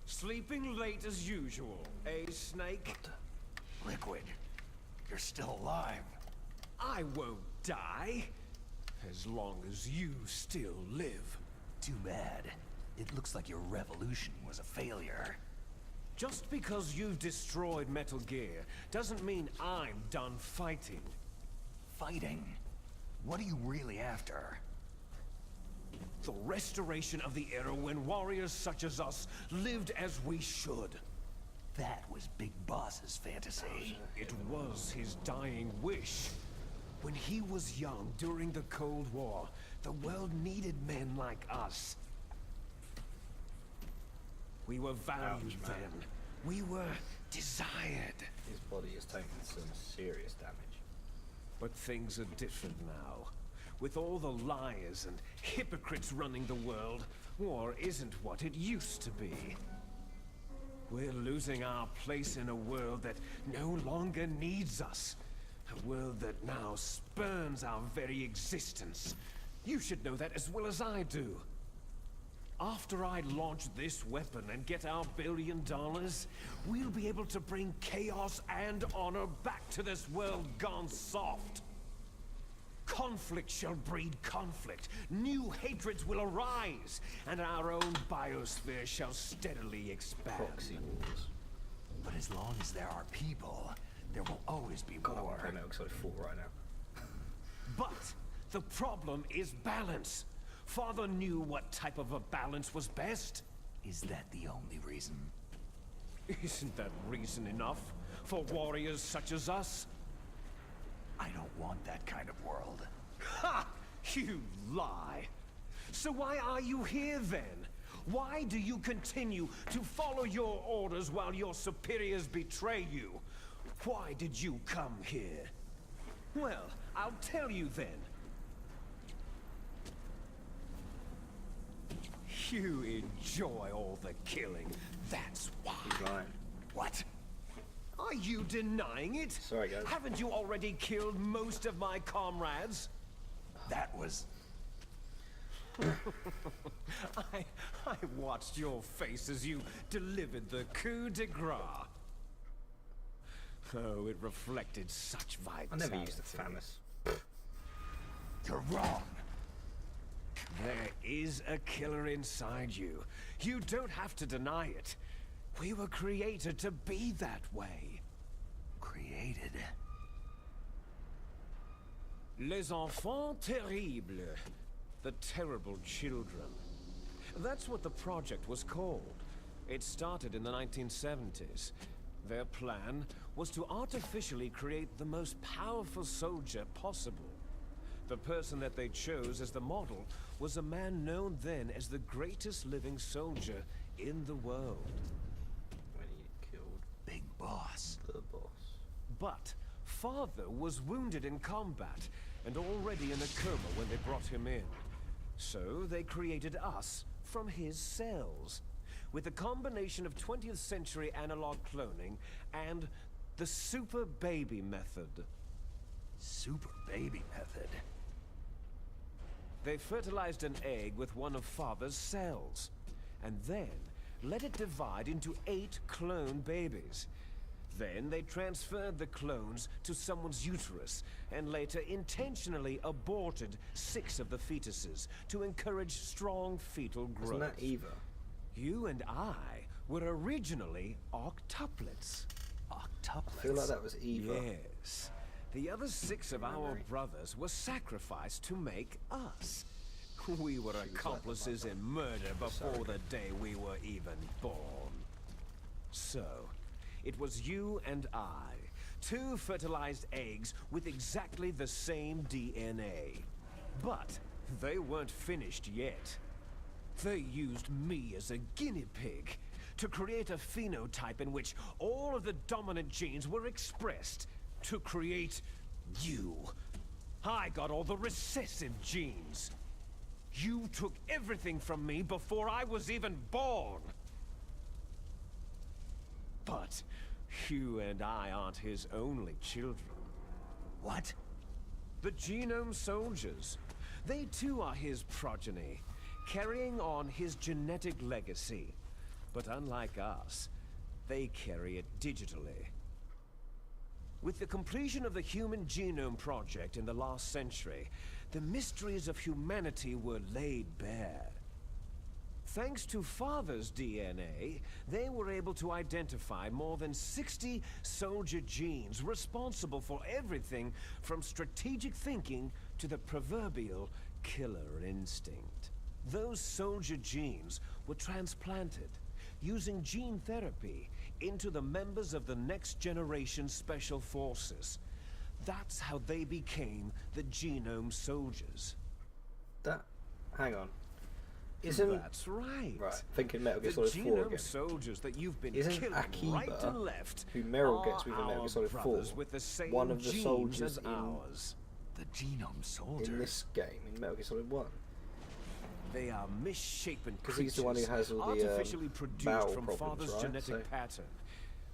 Sleeping late as usual, eh, Snake? Liquid, you're still alive. I won't die, as long as you still live. Too bad. It looks like your revolution was a failure. Just because you've destroyed Metal Gear doesn't mean I'm done fighting. Fighting? What are you really after? The restoration of the era when warriors such as us lived as we should. That was Big Boss's fantasy. It was his dying wish. When he was young during the Cold War, the world needed men like us. We were valued then. We were desired. His body has taken some serious damage. But things are different now. With all the liars and hypocrites running the world, war isn't what it used to be. We're losing our place in a world that no longer needs us. A world that now spurns our very existence. You should know that as well as I do. After I launch this weapon and get our $1 billion, we'll be able to bring chaos and honor back to this world gone soft. Conflict shall breed conflict, new hatreds will arise, and our own biosphere shall steadily expand. Proxy wars. But As long as there are people, there will always be God, I'm war. playing Metal Gear Solid 4 right now. But the problem is balance. Father knew what type of a balance was best. Is that the only reason? Isn't that reason enough for warriors such as us? I don't want that kind of world. Ha! You lie. So why are you here then? Why do you continue to follow your orders while your superiors betray you? Why did you come here? Well, I'll tell you then. You enjoy all the killing. That's why. He's lying. What? Are you denying it? Sorry, guys. Haven't you already killed most of my comrades? That was... I watched your face as you delivered the coup de grace. Oh, it reflected such vitality. I never used the famous. You're wrong. There is a killer inside you. You don't have to deny it. We were created to be that way. Created? Les enfants terribles. The terrible children. That's what the project was called. It started in the 1970s. Their plan was to artificially create the most powerful soldier possible. The person that they chose as the model was a man known then as the greatest living soldier in the world. When he killed Big Boss. the boss. But Father was wounded in combat and already in a coma when they brought him in. So they created us from his cells, with a combination of 20th century analog cloning and the super baby method. Super baby method. They fertilized an egg with one of Father's cells, and then let it divide into 8 clone babies. Then they transferred the clones to someone's uterus, and later intentionally aborted 6 of the fetuses to encourage strong fetal growth. Isn't that Eva? You and I were originally octuplets. Octuplets? I feel like that was Eva. Yes. The other 6 of our brothers were sacrificed to make us. We were accomplices in murder before the day we were even born. So, it was you and I, 2 fertilized eggs with exactly the same DNA. But they weren't finished yet. They used me as a guinea pig to create a phenotype in which all of the dominant genes were expressed to create you. I got all the recessive genes. You took everything from me before I was even born. But you and I aren't his only children. What? The Genome Soldiers. They too are his progeny, carrying on his genetic legacy. But unlike us, they carry it digitally. With the completion of the Human Genome Project in the last century, the mysteries of humanity were laid bare. Thanks to Father's DNA, they were able to identify more than 60 soldier genes responsible for everything from strategic thinking to the proverbial killer instinct. Those soldier genes were transplanted, using gene therapy, into the members of the next generation special forces. That's how they became the Genome Soldiers. Hang on. Isn't... That's right. Right, thinking Metal Gear The Solid 4 Genome again. Soldiers that you've been Isn't killing Akiba, right and left, who Meryl gets are with in Metal our Gear Solid 4, brothers with the same one of the genes soldiers as in ours. The Genome Soldiers? in this game, in Metal Gear Solid 1? They are misshapen Because creatures, he's the one who has all the artificially produced bowel from problems, Father's right? genetic So pattern.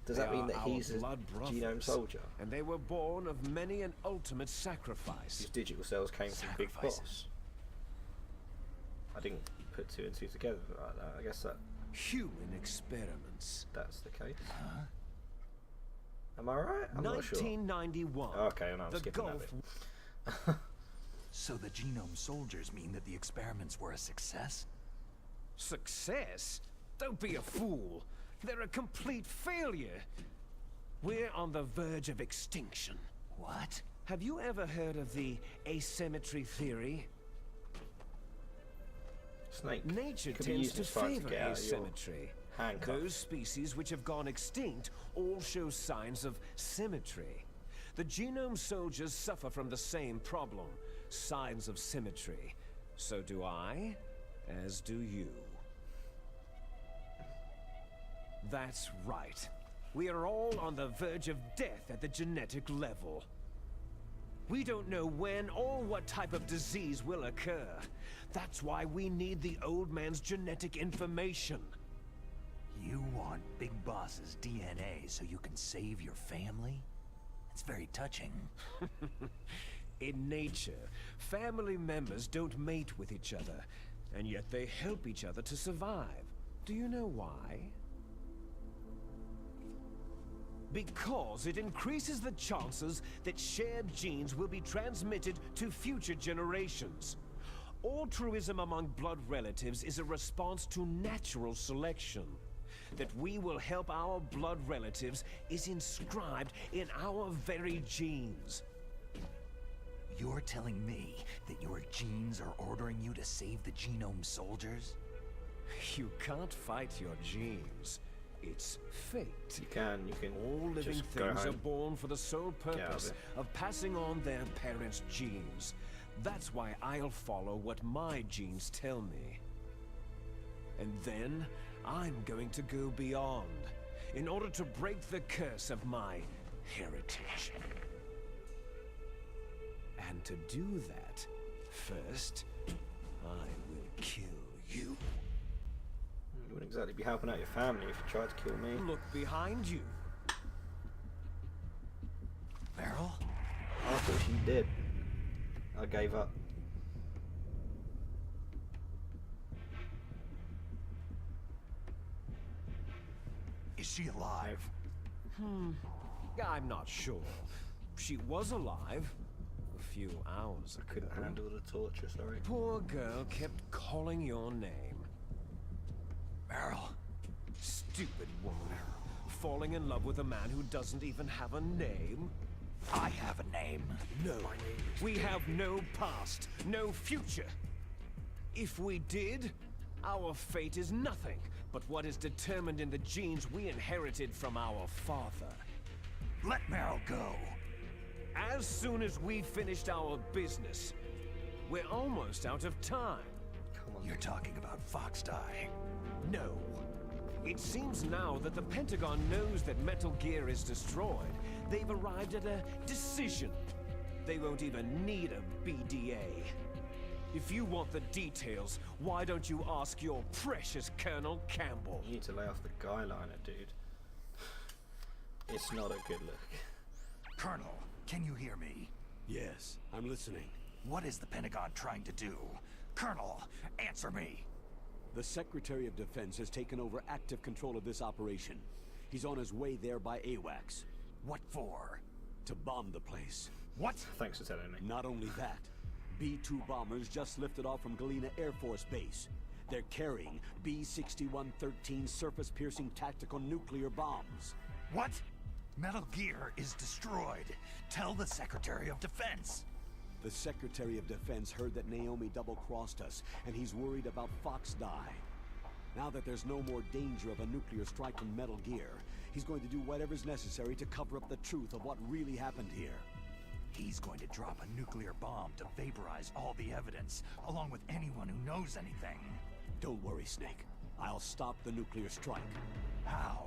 does They that mean are that our he's a blood Genome brothers, Soldier? And they were born of many an ultimate sacrifice. His digital cells came from Big Boss. I didn't put 2 and 2 together like that. I guess Human experiments. that's the case. Am I right? I'm not sure. 1991. Okay, no, I'm the skipping that Gulf bit. So the Genome Soldiers mean that the experiments were a success? Success? Don't be a fool. They're a complete failure. We're on the verge of extinction. What? Have you ever heard of the asymmetry theory? Snake. Nature could be tends used to as far as favor get out of your asymmetry. handcuffs. Those species which have gone extinct all show signs of symmetry. The genome soldiers suffer from the same problem, signs of symmetry. So do I, as do you. That's right. We are all on the verge of death at the genetic level. We don't know when or what type of disease will occur. That's why we need the old man's genetic information. You want Big Boss's DNA so you can save your family? It's very touching. In nature, family members don't mate with each other, and yet they help each other to survive. Do you know why? Because it increases the chances that shared genes will be transmitted to future generations. Altruism among blood relatives is a response to natural selection. That we will help our blood relatives is inscribed in our very genes. You're telling me that your genes are ordering you to save the genome soldiers? You can't fight your genes. It's fate. You can All living just go things are home. born for the sole out of purpose it. of passing on their parents' genes. That's why I'll follow what my genes tell me. And then, I'm going to go beyond, in order to break the curse of my heritage. And to do that, first, I will kill you. You wouldn't exactly be helping out your family if you tried to kill me. Look behind you. Meryl? I thought she did. I gave up. Is she alive? I'm not sure. She was alive a few hours ago. Couldn't handle the torture, sorry. Poor girl kept calling your name. Meryl? Stupid woman. Falling in love with a man who doesn't even have a name? I have a name. No. We have no past, no future. If we did, our fate is nothing but what is determined in the genes we inherited from our father. Let Meryl go. As soon as we finished our business, we're almost out of time. Come on. You're talking about Fox Die. No. It seems now that the Pentagon knows that Metal Gear is destroyed. They've arrived at a decision. They won't even need a BDA. If you want the details, why don't you ask your precious Colonel Campbell? You need to lay off the guy liner, dude. It's not a good look. Colonel, can you hear me? Yes, I'm listening. What is the Pentagon trying to do? Colonel, answer me! The Secretary of Defense has taken over active control of this operation. He's on his way there by AWACS. What for? To bomb the place. What? Thanks for telling me. Not only that, B-2 bombers just lifted off from Galena Air Force Base. They're carrying B-6113 surface-piercing tactical nuclear bombs. What? Metal Gear is destroyed. Tell the Secretary of Defense. The Secretary of Defense heard that Naomi double-crossed us, and he's worried about Fox Die. Now that there's no more danger of a nuclear strike from Metal Gear, he's going to do whatever's necessary to cover up the truth of what really happened here. He's going to drop a nuclear bomb to vaporize all the evidence, along with anyone who knows anything. Don't worry, Snake. I'll stop the nuclear strike. How?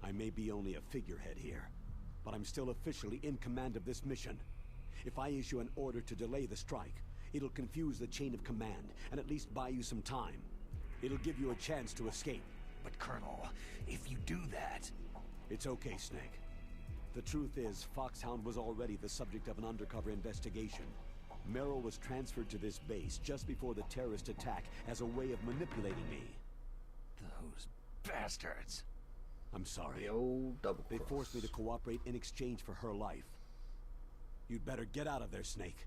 I may be only a figurehead here, but I'm still officially in command of this mission. If I issue an order to delay the strike, it'll confuse the chain of command and at least buy you some time. It'll give you a chance to escape. But Colonel, if you do that... It's okay, Snake. The truth is, Foxhound was already the subject of an undercover investigation. Merrill was transferred to this base just before the terrorist attack as a way of manipulating me. Those bastards. I'm sorry. The old double They cross. forced me to cooperate in exchange for her life. You'd better get out of there, Snake.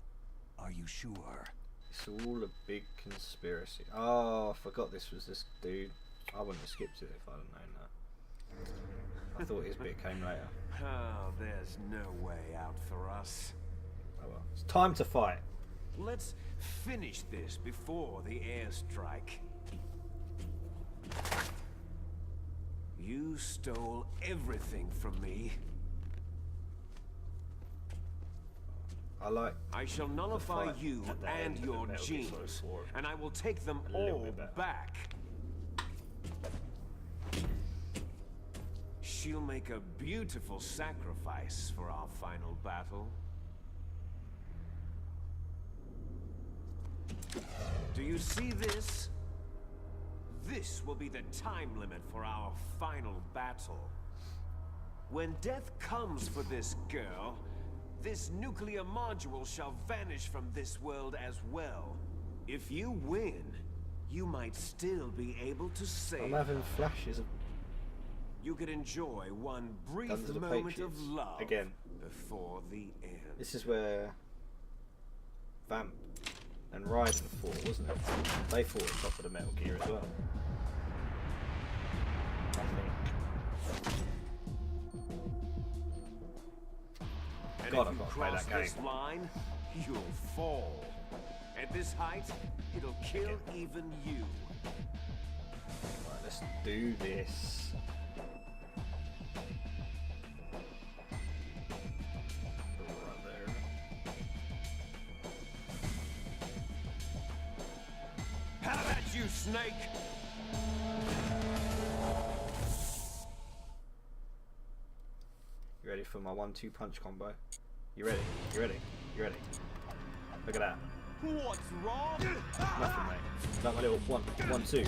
Are you sure? It's all a big conspiracy. Oh, I forgot this was this dude. I wouldn't have skipped it if I'd have known that. I thought his bit came later. Oh, there's no way out for us. Oh well. It's time to fight. Let's finish this before the airstrike. You stole everything from me. I shall nullify you and your genes, and I will take them all back. She'll make a beautiful sacrifice for our final battle. Do you see this? This will be the time limit for our final battle. When death comes for this girl, this nuclear module shall vanish from this world as well. If you win, you might still be able to save. I'm having flashes of. You could enjoy one brief moment of love again before the end. This is where Vamp and Raiden fought, wasn't it? They fought on top of the Metal Gear as well. I think. And God, if I've you got to play cross that game. this line, you'll fall. At this height, it'll kill even you. Right, let's do this. Right there. How about you, Snake? You ready for my 1-2 punch combo? You ready? You ready? You ready? Look at that. What's wrong? Nothing, mate. Like my little 1-2.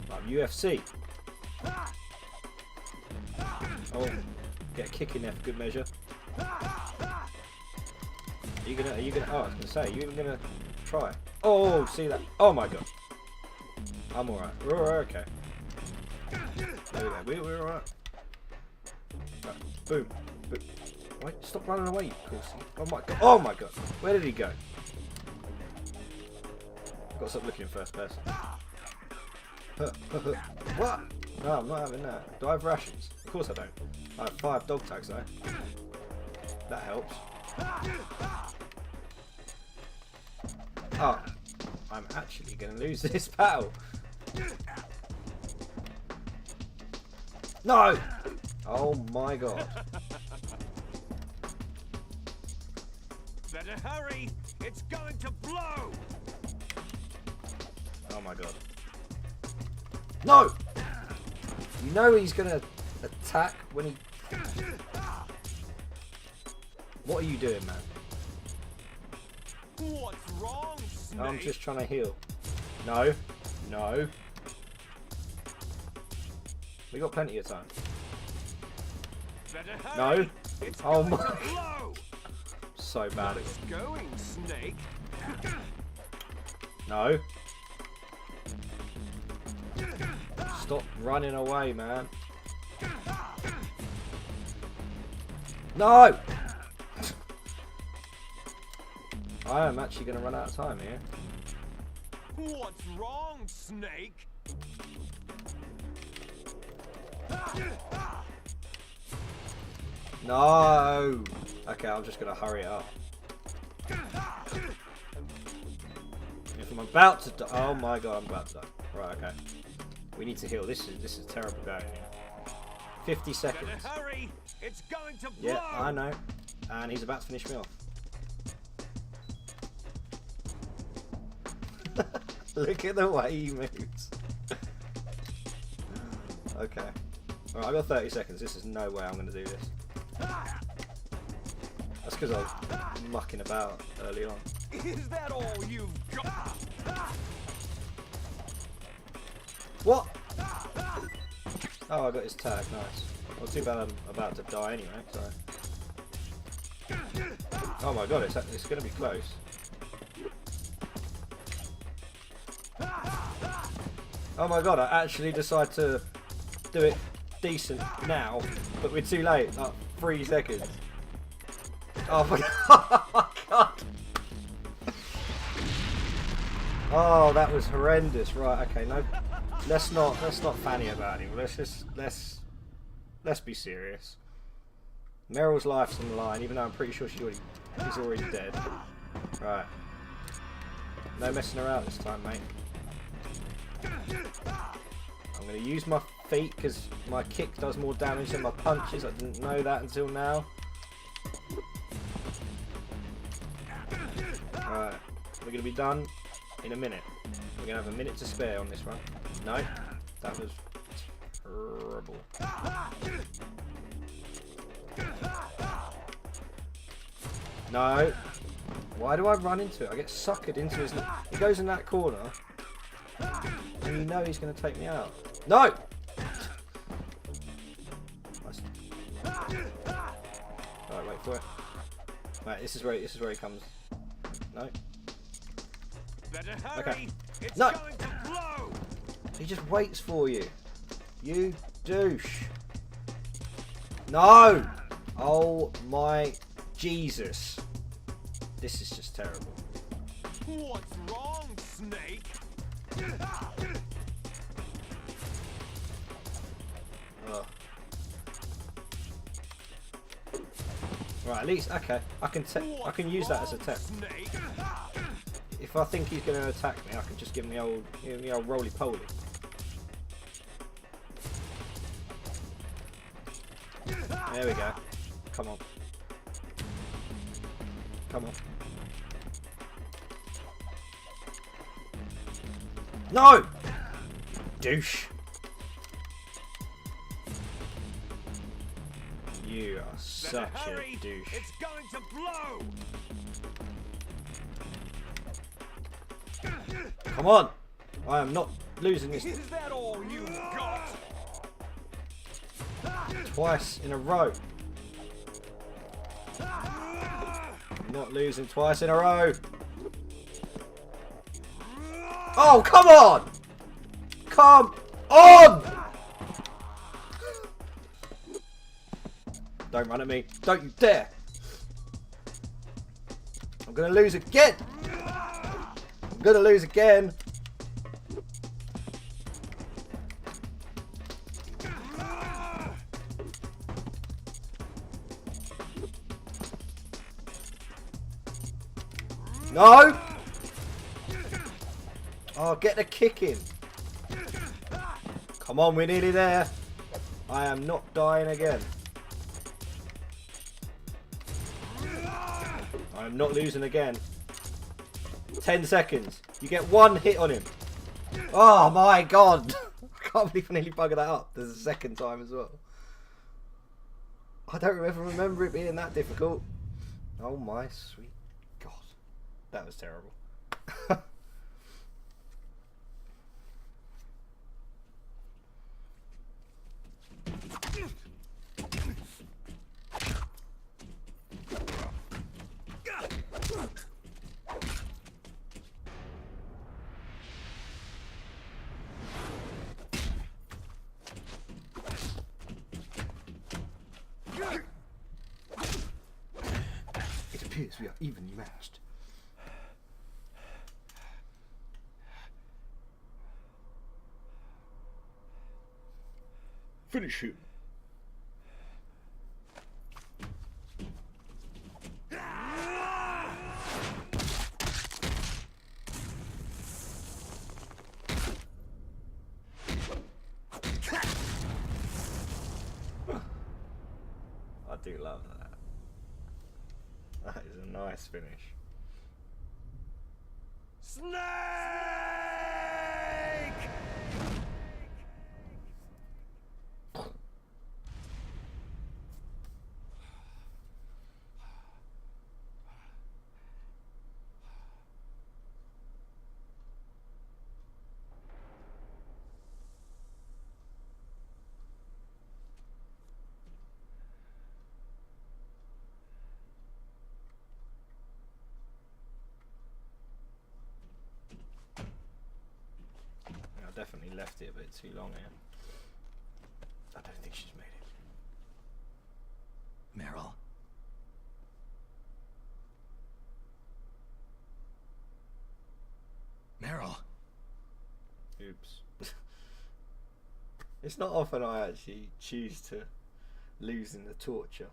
Like UFC. Oh, get a kick in there for good measure. Are you gonna? Oh, I was gonna say, are you even gonna try? Oh, see that? Oh my god. I'm alright. We're alright. Okay. There we go. We're alright. Right. Boom. Boom. Wait, stop running away, you pussy. Oh my god. Oh my god. Where did he go? I've got to stop looking in first person. What? No, I'm not having that. Do I have rations? Of course I don't. I have 5 dog tags though. That helps. Oh, I'm actually going to lose this battle. No! Oh my god. Better hurry! It's going to blow! Oh my god. No! You know he's going to attack when he... What are you doing, man? What's wrong, Snake? I'm just trying to heal. No. No. We got plenty of time. Better No. hurry. It's Oh going my. to blow. So bad at It's it. going, Snake. No. Stop running away, man. No! I am actually going to run out of time here. What's wrong, Snake? No! Okay, I'm just going to hurry it up. If I'm about to die... Oh my god, I'm about to die. Right, okay. We need to heal. This is terrible going here. 50 seconds. Better hurry. It's going to blow. Yeah, I know. And he's about to finish me off. Look at the way he moves. Okay. Alright, I've got 30 seconds. This is no way I'm going to do this. That's because I was mucking about early on. Is that all you've got? What? Oh, I got his tag. Nice. Well, too bad I'm about to die anyway, so... Oh my god, it's going to be close. Oh my god, I actually decide to do it decent now, but we're too late. Like 3 seconds. Oh my god. Oh, that was horrendous. Right, okay, no. Let's not fanny about it. Let's Let's be serious. Meryl's life's on the line, even though I'm pretty sure she's already dead. Right. No messing around this time, mate. I'm going to use my feet because my kick does more damage than my punches. I didn't know that until now. Alright. We're going to be done in a minute. We're going to have a minute to spare on this one. No. That was terrible. No. Why do I run into it? I get suckered into his... He goes in that corner. And you know he's going to take me out. No! Alright, wait for it. Right, this is where he comes. No. Okay. No! He just waits for you. You douche. No! Oh my Jesus. This is just terrible. What's wrong, Snake? Right, at least okay. I can use that as a tech. If I think he's going to attack me, I can just give him the old roly poly. There we go. Come on. Come on. No! Douche. You are such a douche. It's going to blow. Come on! I am not losing this. Is that all you got? Twice in a row. I'm not losing twice in a row. Oh, come on! Come on! Don't run at me. Don't you dare! I'm gonna lose again! I'm gonna lose again! No! Oh, get the kick in. Come on, we're nearly there. I am not dying again. I am not losing again. 10 seconds. You get one hit on him. Oh my god. I can't believe I nearly buggered that up. There's a second time as well. I don't ever remember it being that difficult. Oh my sweet god. That was terrible. It appears we are evenly matched. Finish him. I do love that. That is a nice finish. Snake! Definitely left it a bit too long here. I don't think she's made it. Meryl. Meryl. Oops. It's not often I actually choose to losing the torture.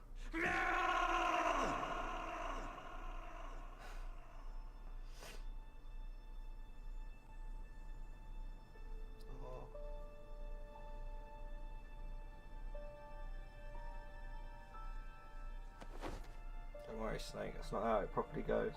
Don't worry, Snake, that's not how it properly goes.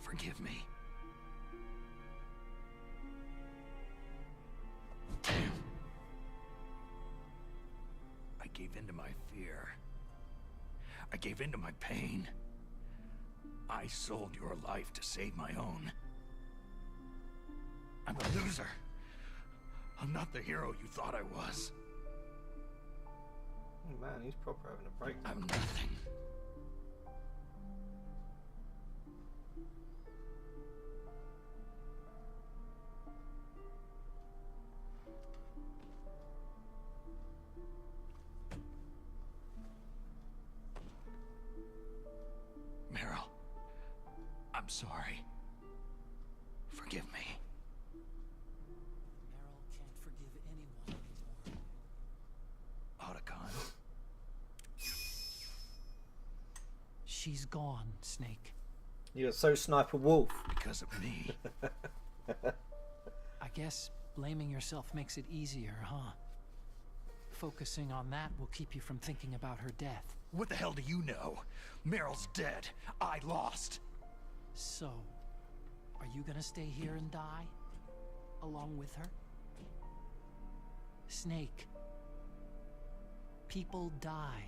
Forgive me. I gave in to my fear. I gave in to my pain. I sold your life to save my own. I'm a loser. I'm not the hero you thought I was. Oh man, he's proper having a break. I'm nothing. Meryl, I'm sorry. Forgive me. Meryl can't forgive anyone anymore. Otacon. She's gone, Snake. You're so Sniper Wolf. Because of me. I guess blaming yourself makes it easier, huh? Focusing on that will keep you from thinking about her death. What the hell do you know? Meryl's dead. I lost. So, are you gonna stay here and die? Along with her? Snake. People die.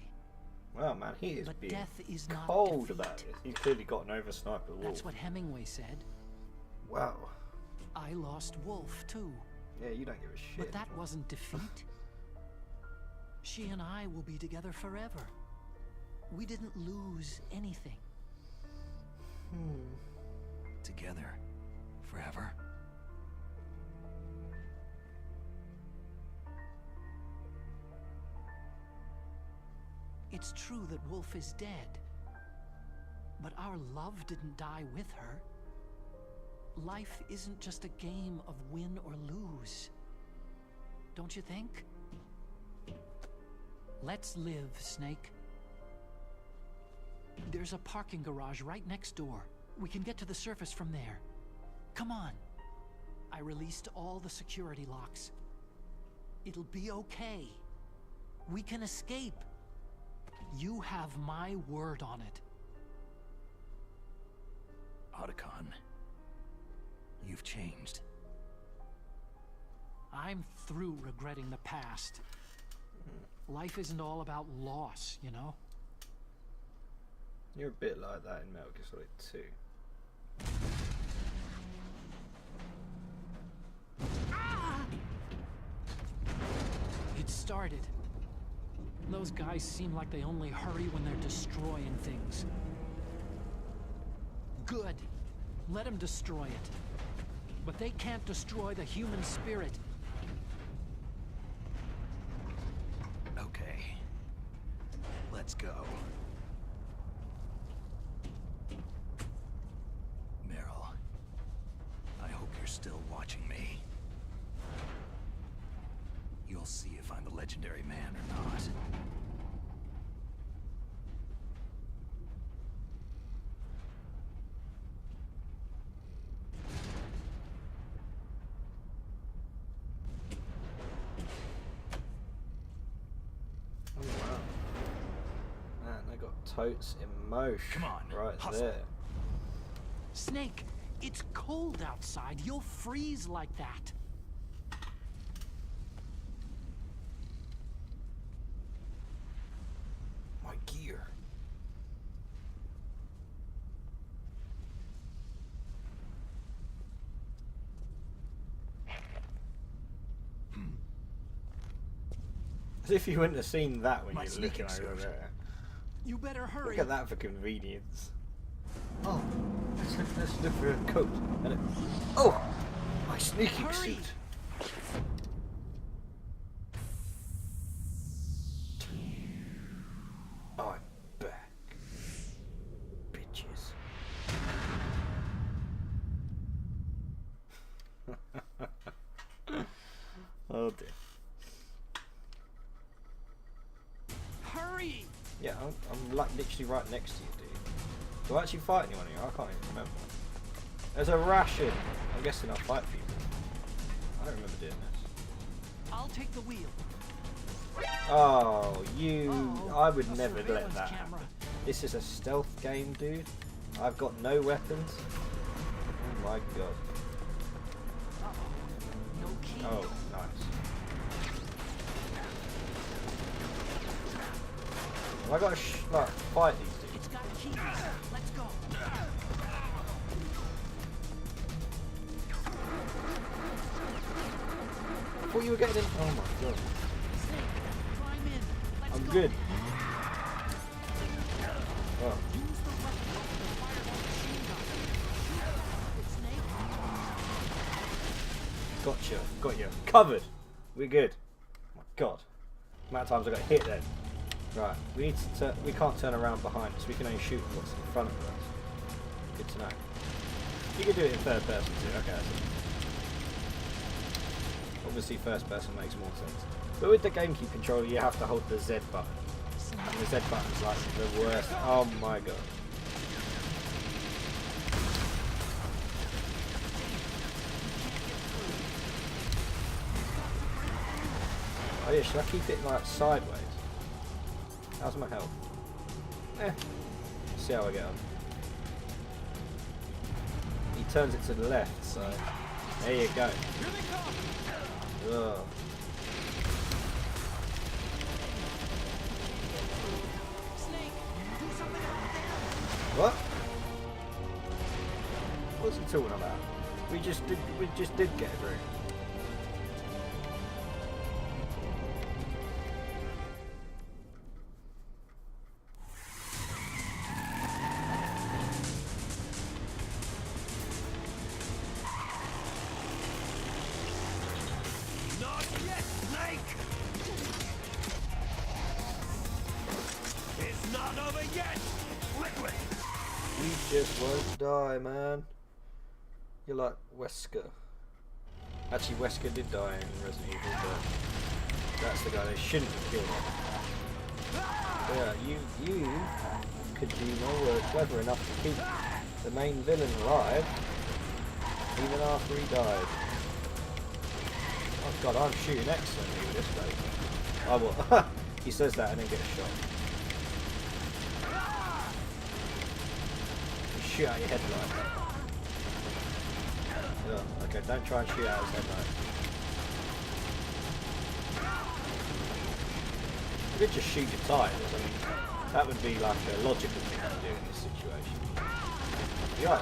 Wow, man, he is But being death is not cold defeat. about this. He's clearly gotten over Sniper Wolf. That's what Hemingway said. Wow. I lost Wolf, too. Yeah, you don't give a shit. But that wasn't defeat. She and I will be together forever. We didn't lose anything. Together. Forever. It's true that Wolf is dead. But our love didn't die with her. Life isn't just a game of win or lose. Don't you think? Let's live, Snake. There's a parking garage right next door. We can get to the surface from there. Come on. I released all the security locks. It'll be okay. We can escape. You have my word on it. Otacon. You've changed. I'm through regretting the past. Life isn't all about loss, you know? You're a bit like that in Metal Gear Solid 2. It started. Those guys seem like they only hurry when they're destroying things. Good. Let them destroy it. But they can't destroy the human spirit. Okay. Let's go. Meryl, I hope you're still watching me. You'll see if I'm the legendary man or not. Oh wow. Man, they got totes emotion. Come on, right hustle. there. Snake, it's cold outside. You'll freeze like that. My gear. As if you wouldn't have seen that when My you're looking sneaking over suit. there. You better hurry. Look at that for convenience. Oh, that's the Let's look for a coat. And it... Oh! My sneaking suit! I'm back. Bitches. Oh dear. Hurry! Yeah, I'm like literally right next to you, dude. Do I actually fight anyone here? I can't even remember. There's a ration. I'm guessing I'll fight people. I don't remember doing this. I'll take the wheel. Oh, you... Uh-oh, I would a never let surveillance that camera. happen. This is a stealth game, dude. I've got no weapons. Oh my god. Uh-oh. No key. Oh, nice. Have I got to like, fight these dudes? It's got keys. Let's go. I thought you were getting in. Oh my god. Snake, climb in. Let's I'm go. good. Oh. Use the weapon to fire that machine gun. Snake. Gotcha. Got you. Covered. We're good. Oh my god. The amount of times I got hit then. Right. We need to. We can't turn around behind us. We can only shoot what's in front of us. Good to know. You can do it in third person too. Okay. I see. Obviously, first person makes more sense. But with the GameCube controller, you have to hold the Z button. And the Z button's like the worst. Oh my god. Oh yeah, should I keep it like sideways? How's my health? See how I get on. He turns it to the left, so there you go. Ugh. What? What's he talking about? We just did get through. Not yet, Snake! It's not over yet! Liquid! You just won't die, man. You're like Wesker. Actually, Wesker did die in Resident Evil, but that's the guy they shouldn't have killed. Yeah, you could be more clever enough to keep the main villain alive, even after he died. Oh god, I'm shooting excellently with this guy. Oh well, he says that and then gets shot. You shoot out your headlight. Oh, okay, don't try and shoot out his headlight. You could just shoot your tires. I mean, that would be like a logical thing to do in this situation. Yeah,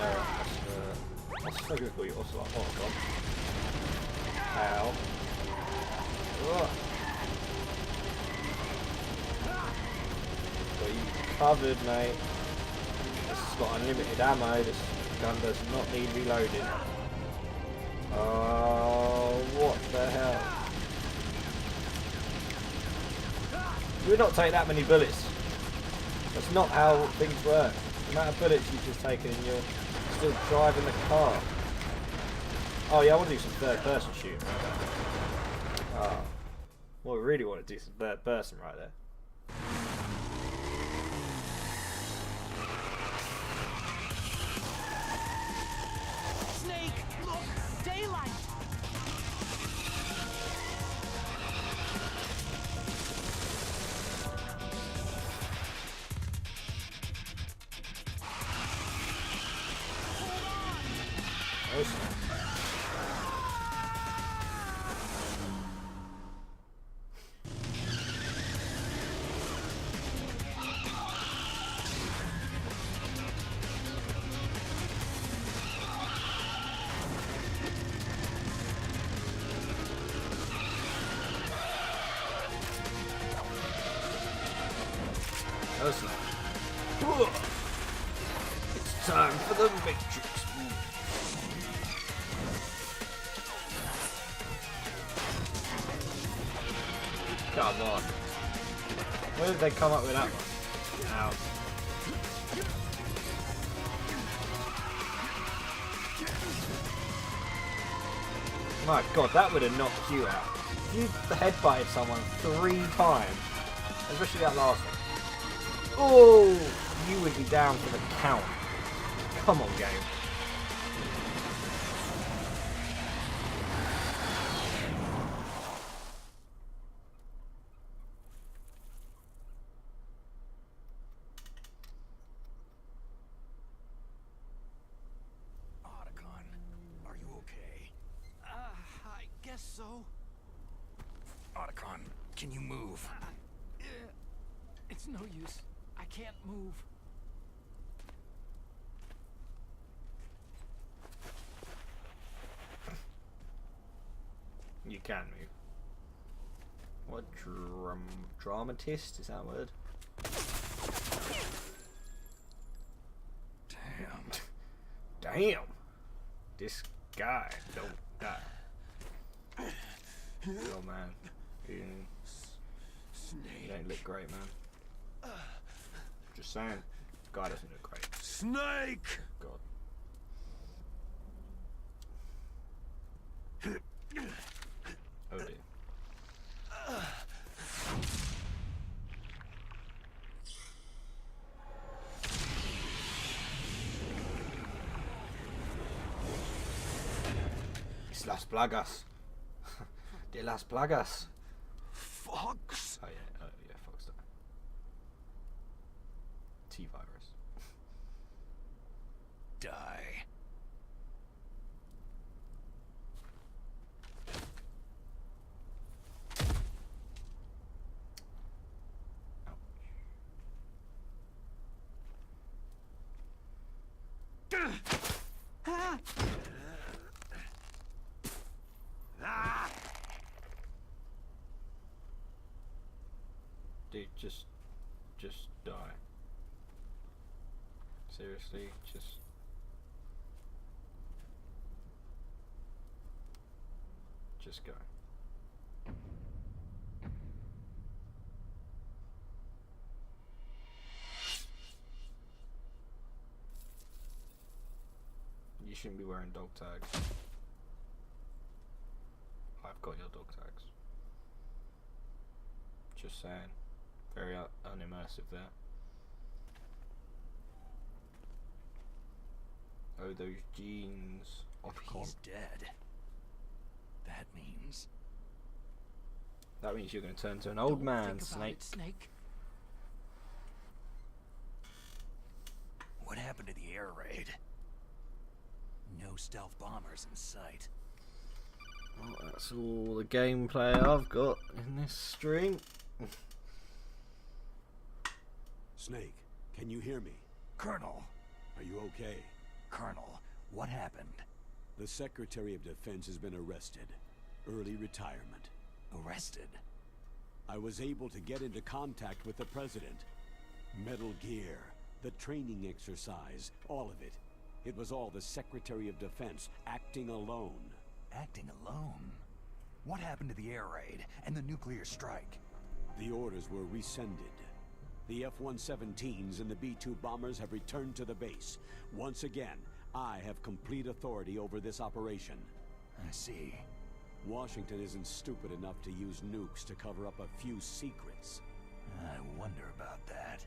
what's so good for you? Also, like, oh god. Ow. Ugh. Got you covered, mate. This has got unlimited ammo. This gun does not need reloading. Oh, what the hell? You would not take that many bullets. That's not how things work. The amount of bullets you've just taken and you're still driving the car. Oh yeah, I want to do some third person shooting. Oh. Well, I really want to do some third person right there. Snake, look! Daylight! It's time for the Matrix. Come on. Where did they come up with that one? Ow. My god, that would have knocked you out. You headbutted someone 3 times. Especially that last one. Oh! You would be down for the count. Come on, game. So? Otacon, can you move? It's no use. I can't move. You can move. What dramatist is that word? Damn. This guy don't die. Oh man, you don't look great, man. Just saying, guy doesn't look great. Snake! God. Oh dear. It's Las Plagas. De Las Plagas. Fox? Oh yeah, Fox. T-virus. Die. Dude, just die. Seriously, just go. You shouldn't be wearing dog tags. I've got your dog tags. Just saying. Very unimmersive there. Oh, those genes. He's dead. That means you're going to turn to an old man, Snake. Snake. What happened to the air raid? No stealth bombers in sight. Well, that's all the gameplay I've got in this stream. Snake, can you hear me? Colonel! Are you okay? Colonel, what happened? The Secretary of Defense has been arrested. Early retirement. Arrested? I was able to get into contact with the President. Metal Gear, the training exercise, all of it. It was all the Secretary of Defense acting alone. Acting alone? What happened to the air raid and the nuclear strike? The orders were rescinded. The F-117s and the B-2 bombers have returned to the base. Once again, I have complete authority over this operation. I see. Washington isn't stupid enough to use nukes to cover up a few secrets. I wonder about that.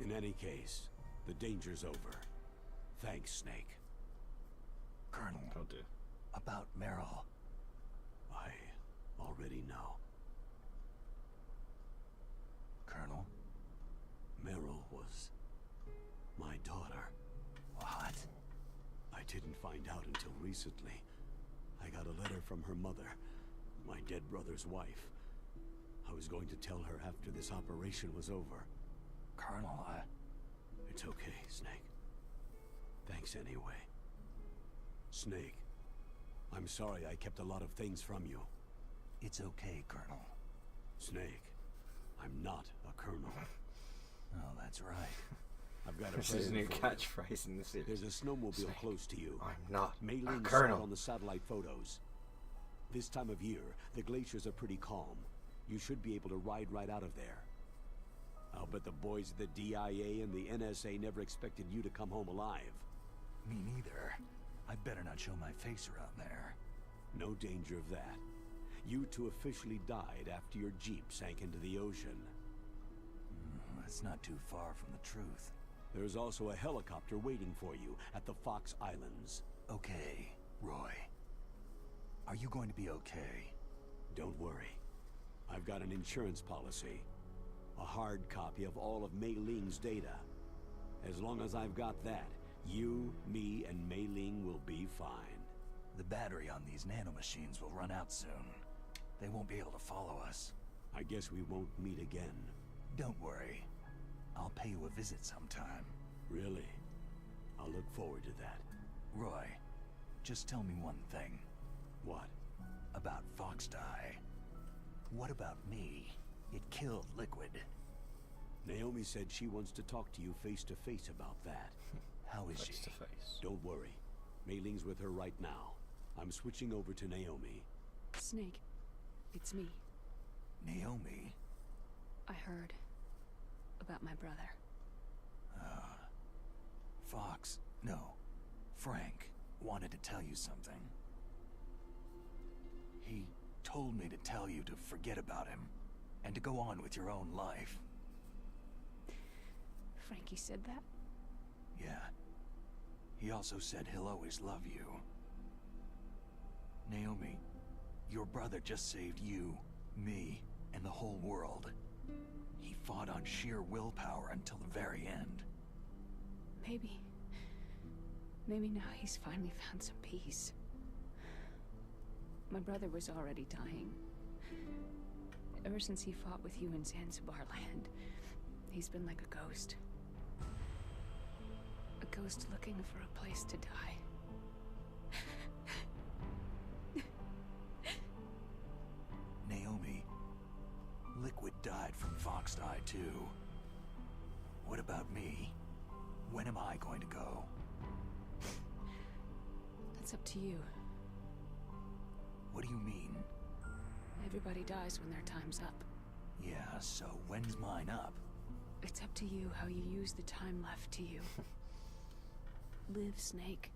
In any case, the danger's over. Thanks, Snake. Colonel, about Meryl. I already know. Colonel? Meryl was my daughter. What? I didn't find out until recently. I got a letter from her mother, my dead brother's wife. I was going to tell her after this operation was over. Colonel, It's okay, Snake. Thanks anyway. Snake, I'm sorry I kept a lot of things from you. It's okay, Colonel. Snake, I'm not a colonel. Oh, that's right. I've got a This is a new catchphrase in the series. There's a snowmobile Snake, close to you. I'm not Mei-Ling a saw it colonel. on the satellite photos. This time of year, the glaciers are pretty calm. You should be able to ride right out of there. I'll bet the boys at the DIA and the NSA never expected you to come home alive. Me neither. I'd better not show my face around there. No danger of that. You two officially died after your Jeep sank into the ocean. That's not too far from the truth. There's also a helicopter waiting for you at the Fox Islands. Okay, Roy. Are you going to be okay? Don't worry. I've got an insurance policy. A hard copy of all of Mei Ling's data. As long as I've got that, you, me, and Mei Ling will be fine. The battery on these nanomachines will run out soon. They won't be able to follow us. I guess we won't meet again. Don't worry. I'll pay you a visit sometime. Really? I'll look forward to that. Roy, just tell me one thing. What? About Foxdie. What about me? It killed Liquid. Naomi said she wants to talk to you face to face about that. How is she? Face to face. Don't worry. Mei Ling's with her right now. I'm switching over to Naomi. Snake, it's me. Naomi? I heard about my brother. Fox, no, Frank wanted to tell you something. He told me to tell you to forget about him and to go on with your own life. Frankie said that? Yeah. He also said he'll always love you. Naomi, your brother just saved you, me, and the whole world. He fought on sheer willpower until the very end. Maybe now he's finally found some peace. My brother was already dying. Ever since he fought with you in Zanzibar land, he's been like a ghost. A ghost looking for a place to die. Naomi, Liquid died from Foxdie too. What about me? When am I going to go? That's up to you. What do you mean? Everybody dies when their time's up. Yeah, so when's mine up? It's up to you how you use the time left to you. Live, Snake.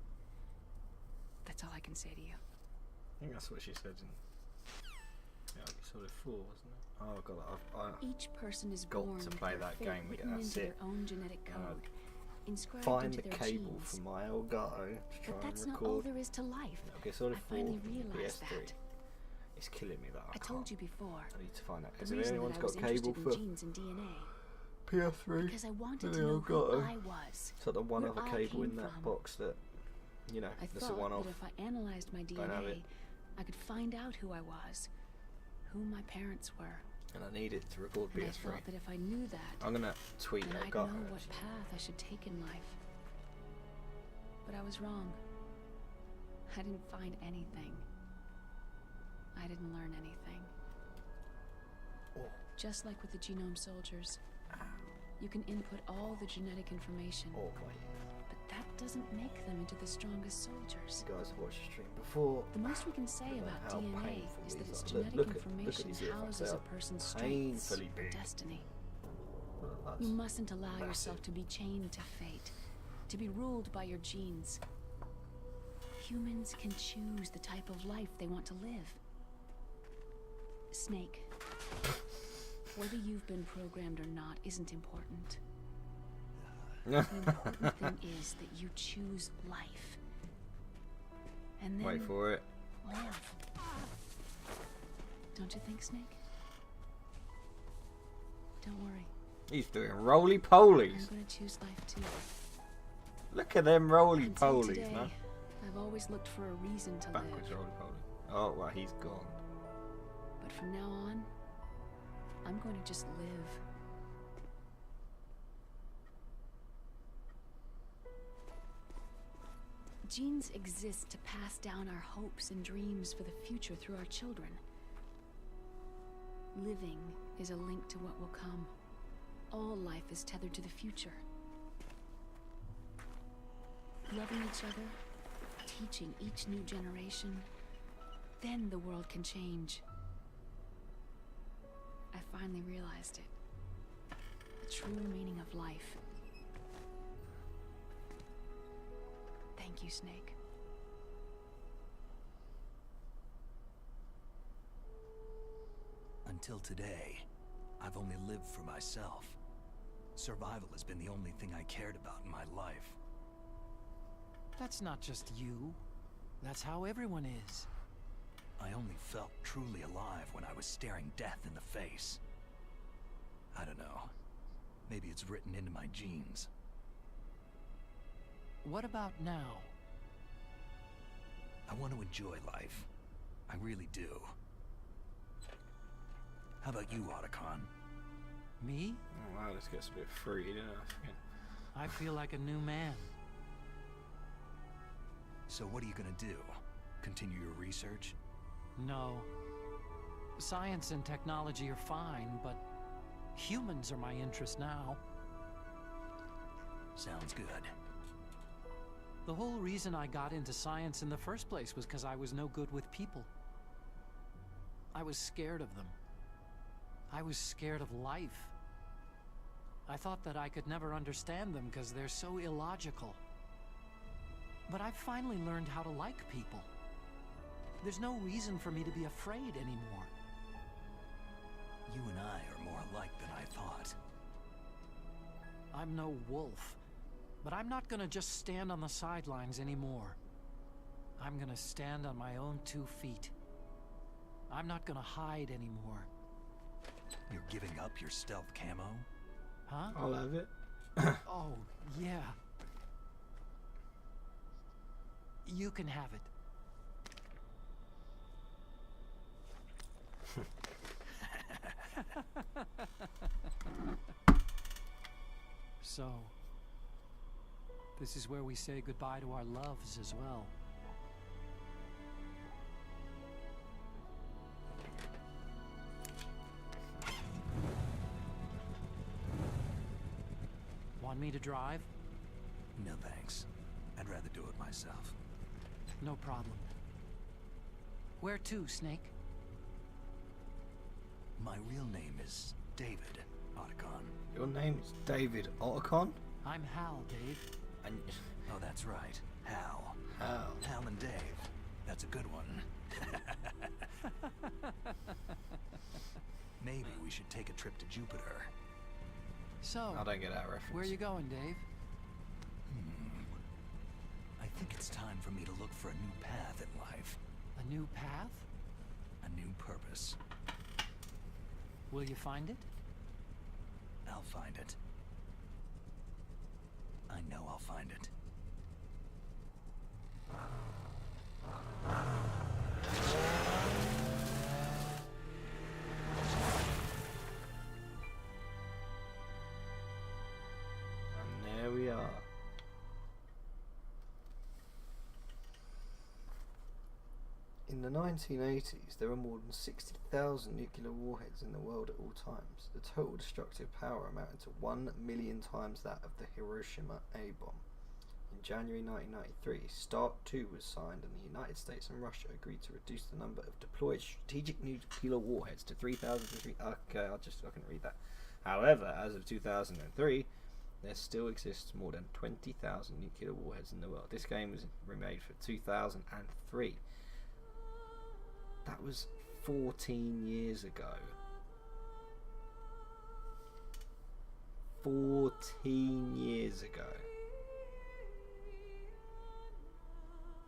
That's all I can say to you. I think that's what she said in episode 4, wasn't it? Oh god, Each person is got born to with play their that fate game written again. into That's their it. own genetic code, inscribed Find into the their cable genes. from my Elgato to try But that's and not all record. there is to life. Okay, sort of I finally realized PS3. that. It's killing me that I told you before. I need to find out. The Has reason anyone's that I was got cable interested for in genes and DNA. PS3? Because I wanted to Yeah, know I've got who it. I was. It's like the one where other I cable came in that from. box that, you know, I that's the thought one off. that if I analyzed my Don't have DNA, it. I could find out who I was, who my parents were. And I need it to record And I PS3. thought that if I knew that, I'm gonna tweet then I'd Elgato. know what path I should take in life. But I was wrong. I didn't find anything. I didn't learn anything. Oh. Just like with the genome soldiers, you can input all the genetic information, Oh my. but that doesn't make them into the strongest soldiers. You guys have watched the stream before. The most we can say about how DNA painful is that these its are. genetic Look at information these earphones. houses They a are person's strengths painfully or big. destiny. That's You mustn't allow massive. yourself to be chained to fate, to be ruled by your genes. Humans can choose the type of life they want to live. Snake, whether you've been programmed or not isn't important. The important thing is that you choose life. And then Wait for it. live. Don't you think, Snake? Don't worry. He's doing roly polies. I'm gonna choose life too. Look at them roly Until polies, today, man. I've always looked for a reason to Backwards live. roly poly. Oh, well, he's gone. But from now on, I'm going to just live. Genes exist to pass down our hopes and dreams for the future through our children. Living is a link to what will come. All life is tethered to the future. Loving each other, teaching each new generation, then the world can change. I finally realized it. The true meaning of life. Thank you, Snake. Until today, I've only lived for myself. Survival has been the only thing I cared about in my life. That's not just you. That's how everyone is. I only felt truly alive when I was staring death in the face. I don't know. Maybe it's written into my genes. What about now? I want to enjoy life. I really do. How about you, Otacon? Me? Oh wow, this gets a bit free, doesn't it? I feel like a new man. So what are you gonna do? Continue your research? No. Science and technology are fine, but humans are my interest now. Sounds good. The whole reason I got into science in the first place was because I was no good with people. I was scared of them. I was scared of life. I thought that I could never understand them because they're so illogical. But I've finally learned how to like people. There's no reason for me to be afraid anymore. You and I are more alike than I thought. I'm no wolf, but I'm not gonna just stand on the sidelines anymore. I'm gonna stand on my own 2 feet. I'm not gonna hide anymore. You're giving up your stealth camo? Huh? I'll have it. Oh, yeah. You can have it. So, this is where we say goodbye to our loves as well. Want me to drive? No thanks. I'd rather do it myself. No problem. Where to, Snake? My real name is David Otacon. Your name's David Otacon? I'm Hal, Dave. And Oh, that's right. Hal. Hal. Hal and Dave. That's a good one. Maybe we should take a trip to Jupiter. So, I don't get that reference. where are you going, Dave? I think it's time for me to look for a new path in life. A new path? A new purpose. Will you find it? I'll find it. I know I'll find it. And there we are. In the 1980s, there were more than 60,000 nuclear warheads in the world at all times. The total destructive power amounted to 1 million times that of the Hiroshima A-bomb. In January 1993, START II was signed and the United States and Russia agreed to reduce the number of deployed strategic nuclear warheads to 3,000 to 3... Okay, I can read that. However, as of 2003, there still exists more than 20,000 nuclear warheads in the world. This game was remade for 2003. That was 14 years ago. 14 years ago.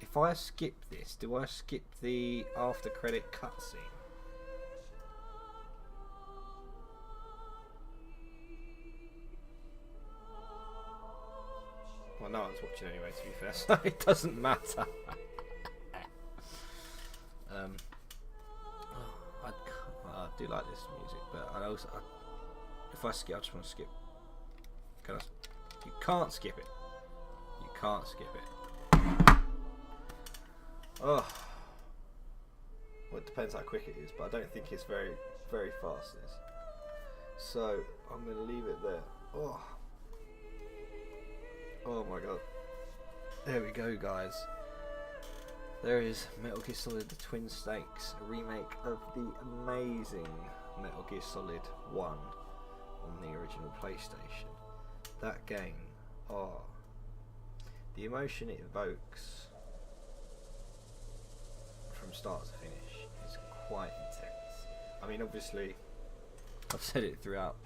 If I skip this, do I skip the after credit cutscene? Well, no one's watching anyway, to be fair, so it doesn't matter. I do like this music, but I also, if I skip, I just want to skip. Can I? You can't skip it. You can't skip it. Oh. Well, it depends how quick it is, but I don't think it's very, very fast. This. So I'm going to leave it there. Oh. Oh my god. There we go, guys. There is Metal Gear Solid: The Twin Snakes, a remake of the amazing Metal Gear Solid 1 on the original PlayStation. That game, the emotion it evokes from start to finish is quite intense. I mean, obviously, I've said it throughout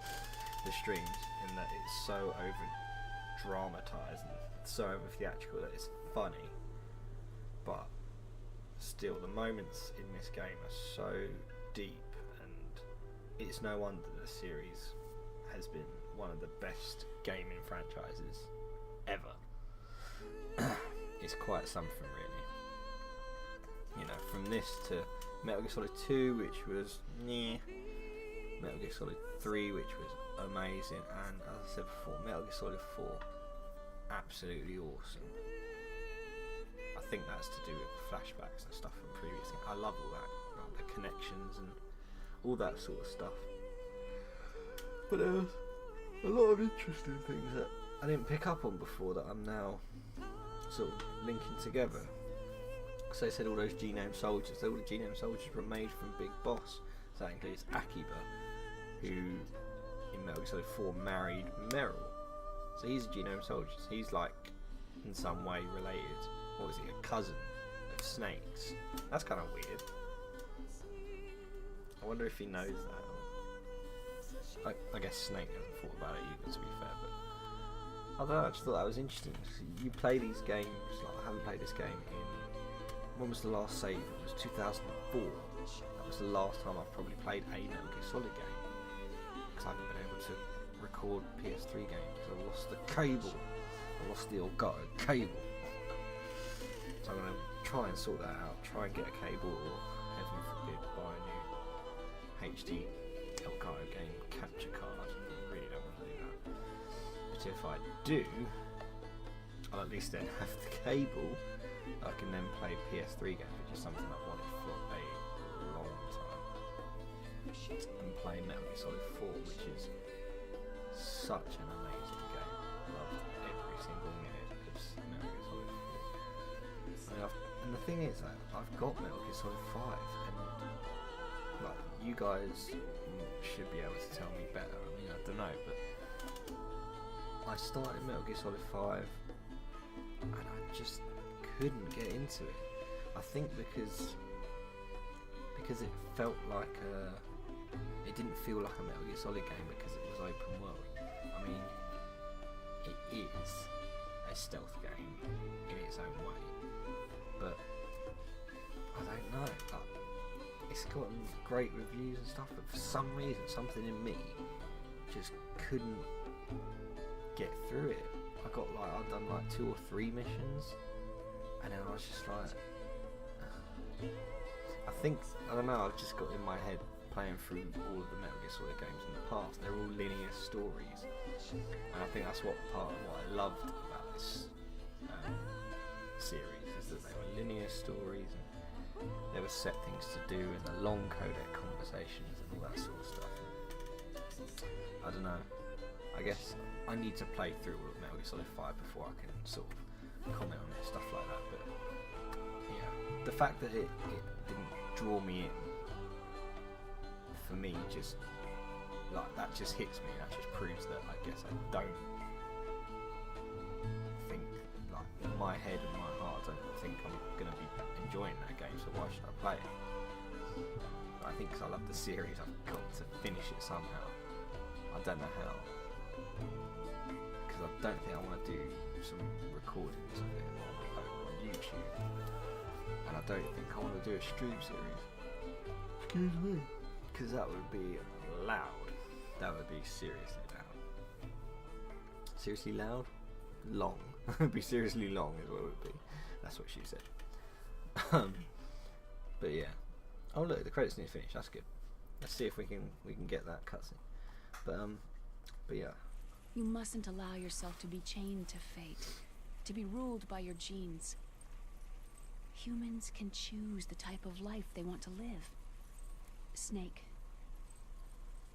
the streams in that it's so over dramatized and so over theatrical that it's funny, but still the moments in this game are so deep, and it's no wonder the series has been one of the best gaming franchises ever. It's quite something, really. You know, from this to Metal Gear Solid 2, which was Metal Gear Solid 3, which was amazing, and as I said before, Metal Gear Solid 4, absolutely awesome. I think that's to do with flashbacks and stuff from previous things. I love all that, like the connections and all that sort of stuff. But there was a lot of interesting things that I didn't pick up on before that I'm now sort of linking together. Because they said all those Genome soldiers, all the Genome soldiers were made from Big Boss. So that includes Akiba, who in Metal Gear Solid 4 married Meryl. So he's a Genome soldier. So he's like in some way related. What was he, a cousin of Snake's? That's kind of weird. I wonder if he knows that. I guess Snake hasn't thought about it either, to be fair, but I don't know, I just thought that was interesting. You play these games, like I haven't played this game in, when was the last save? It was 2004. That was the last time I've probably played a Metal Gear Solid game, because I haven't been able to record PS3 games. I lost the cable. I lost the Elgato cable. So I'm going to try and sort that out, try and get a cable, or heaven forbid buy a new HD Elgato game capture card. I really don't want to do that. But if I do, I'll at least then have the cable. I can then play PS3 games, which is something I've wanted for a long time. And play Metal Gear Solid 4, which is such an amazing game. I loved every single minute of Metal Gear Solid 4. I mean, and the thing is, I've got Metal Gear Solid 5, and like you guys should be able to tell me better. I mean, I don't know, but I started Metal Gear Solid 5, and I just couldn't get into it. I think because it felt like it didn't feel like a Metal Gear Solid game because it was open world. I mean, it is a stealth game in its own way, but I don't know. It's gotten great reviews and stuff, but for some reason, something in me just couldn't get through it. I'd done like 2 or 3 missions, and then I was just like, I don't know, I've just got in my head playing through all of the Metal Gear Solid games in the past. They're all linear stories, and I think that's what part of what I loved about this series, is that they were linear stories, and there were set things to do in the long codec conversations and all that sort of stuff. I don't know, I guess I need to play through all of Metal Gear Solid 5 before I can sort of comment on it, stuff like that. But yeah, the fact that it didn't draw me in, for me, just like that just hits me. That just proves that I guess I don't think, like in my head and my heart, I don't think I'm gonna be enjoying that game. So why should I play it? I think because I love the series, I've got to finish it somehow. I don't know how, because I don't think I want to do some recordings of it on YouTube, and I don't think I want to do a stream series. Excuse me. Because that would be loud. That would be seriously loud. Seriously loud? Long. It would be seriously long is what it would be. That's what she said. But yeah. Oh look, the credits need to finish. That's good. Let's see if we can get that cutscene. But yeah. You mustn't allow yourself to be chained to fate, to be ruled by your genes. Humans can choose the type of life they want to live. Snake,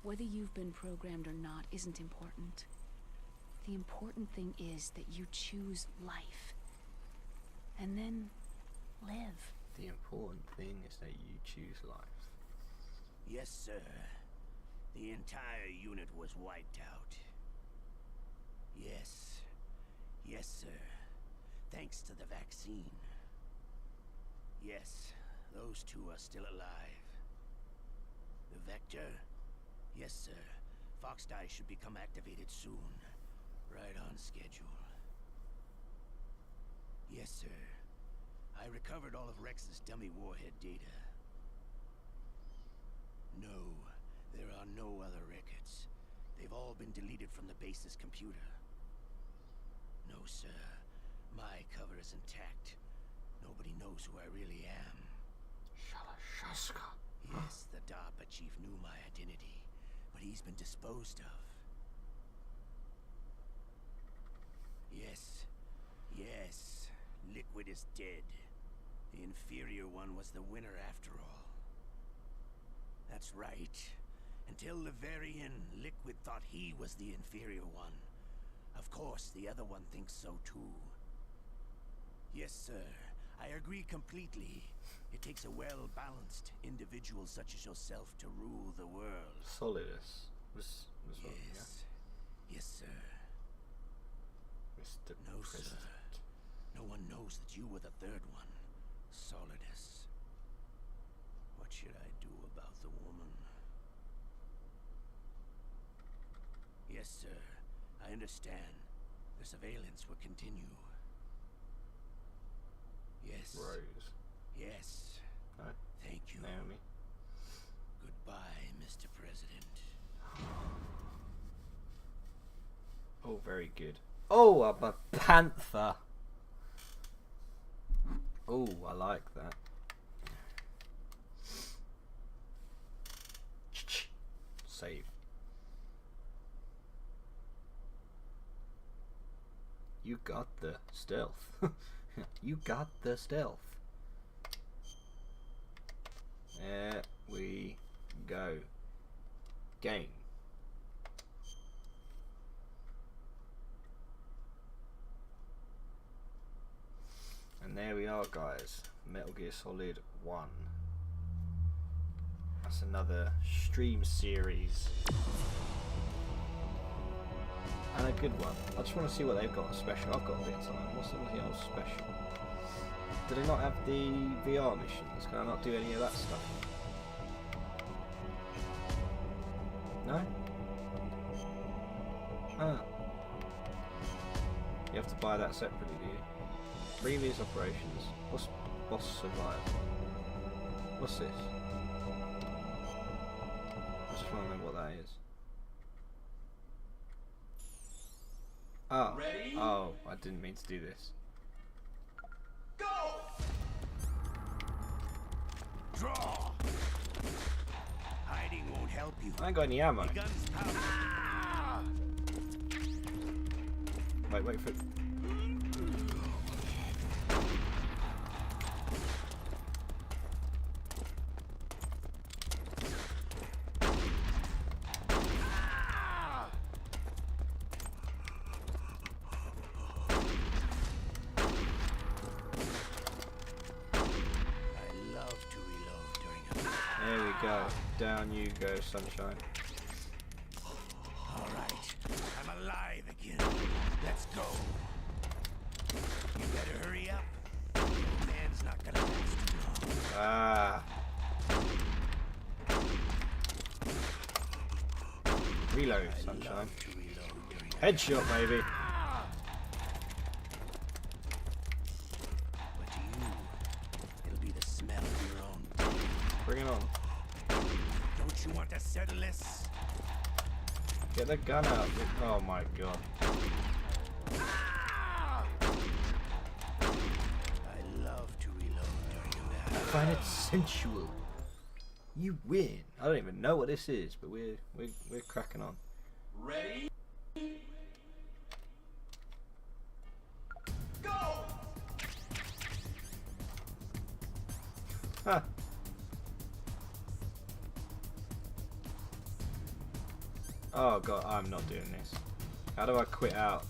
whether you've been programmed or not isn't important. The important thing is that you choose life. And then live. The important thing is that you choose life. Yes, sir. The entire unit was wiped out. Yes. Yes, sir. Thanks to the vaccine. Yes, those two are still alive. The Vector? Yes, sir. Fox Die should become activated soon. Right on schedule. Yes, sir. I recovered all of Rex's dummy warhead data. No, there are no other records. They've all been deleted from the base's computer. No, sir. My cover is intact. Nobody knows who I really am. Yes, the DARPA chief knew my identity, but he's been disposed of. Yes. Yes. Liquid is dead. The inferior one was the winner after all. That's right. Until the very end, Liquid thought he was the inferior one. Of course, the other one thinks so too. Yes, sir. I agree completely. It takes a well-balanced individual such as yourself to rule the world. Solidus. Was Yes. what, yeah? Yes, sir. Mr. No, President. sir. No one knows that you were the third one. Solidus. What should I do about the woman? Yes, sir. I understand. The surveillance will continue. Yes. Rose. Yes. Hi. Thank you. Naomi. Goodbye, Mr. President. Oh, very good. Oh, I'm a panther. Oh, I like that. Save. You got the stealth. You got the stealth. There we go. Game. And there we are, guys. Metal Gear Solid 1. That's another stream series. And a good one. I just want to see what they've got special. I've got a bit of time. What's something else special? Do they not have the VR missions? Can I not do any of that stuff? No? Ah. You have to buy that separately, do you? Previous operations. What's boss survival? What's this? I just want to know what that is. Oh. Ready? Oh, I didn't mean to do this. Go! Draw! Hiding won't help you. I ain't got any ammo. The gun's powered. Ah! Wait for it. Down you go, sunshine. Alright, I'm alive again. Let's go. You better hurry up. The man's not gonna last too long. Ah. Reload, sunshine. Headshot, baby. But to you, it'll be the smell of your own. Bring it on. Don't you want to settle this? Get the gun out. Oh my god. I love to reload during that. I find it sensual. You win. I don't even know what this is, but we're cracking on. Ready? Go! Ha. Oh god, I'm not doing this. How do I quit out?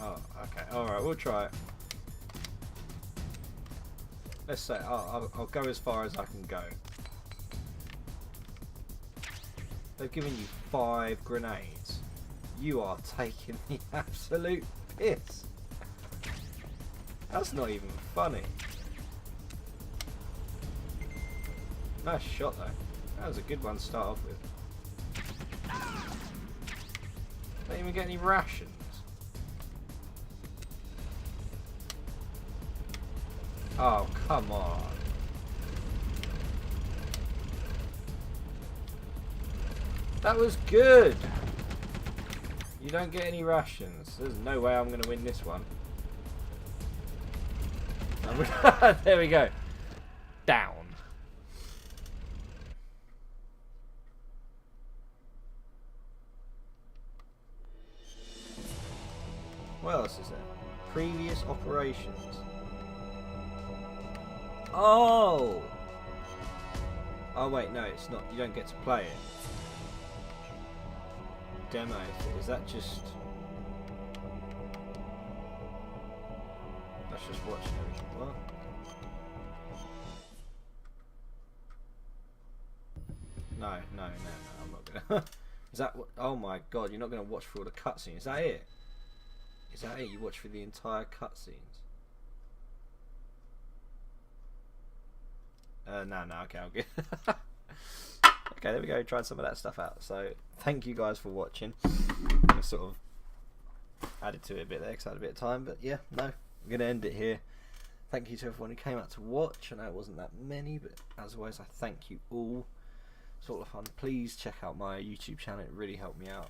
Oh, okay. Alright, we'll try it. Let's say I'll go as far as I can go. They've given you 5 grenades. You are taking the absolute piss. That's not even funny. Nice shot though. That was a good one to start off with. Don't even get any rations. Oh, come on. That was good. You don't get any rations. There's no way I'm going to win this one. There we go. Down. What else is there? Previous operations. Oh! Oh wait, no, it's not. You don't get to play it. Demo. Is that just... That's just watching everything. What? No, I'm not gonna. Is that what? Oh my god, you're not gonna watch through all the cutscenes. Is that it? Is that it? You watch through the entire cutscenes? No, okay, I'll get. Okay, there we go. Tried some of that stuff out. So, thank you guys for watching. I sort of added to it a bit there because I had a bit of time, but yeah, no, I'm gonna end it here. Thank you to everyone who came out to watch. I know it wasn't that many, but as always, I thank you all. It's a lot of fun. Please check out my YouTube channel. It really helped me out.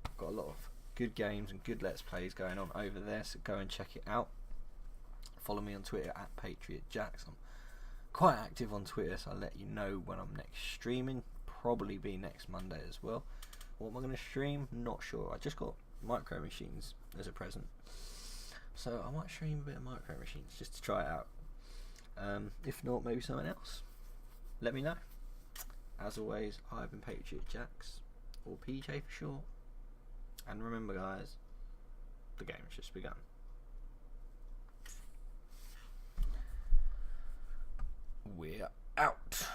I've got a lot of good games and good Let's Plays going on over there, so go and check it out. Follow me on Twitter at PatriotJax. I'm quite active on Twitter, so I'll let you know when I'm next streaming. Probably be next Monday as well. What am I going to stream? Not sure. I just got Micro Machines as a present, so I might stream a bit of Micro Machines just to try it out. If not, maybe something else. Let me know. As always, I've been PatriotJax, or PJ for short. And remember guys, the game's just begun. We're out.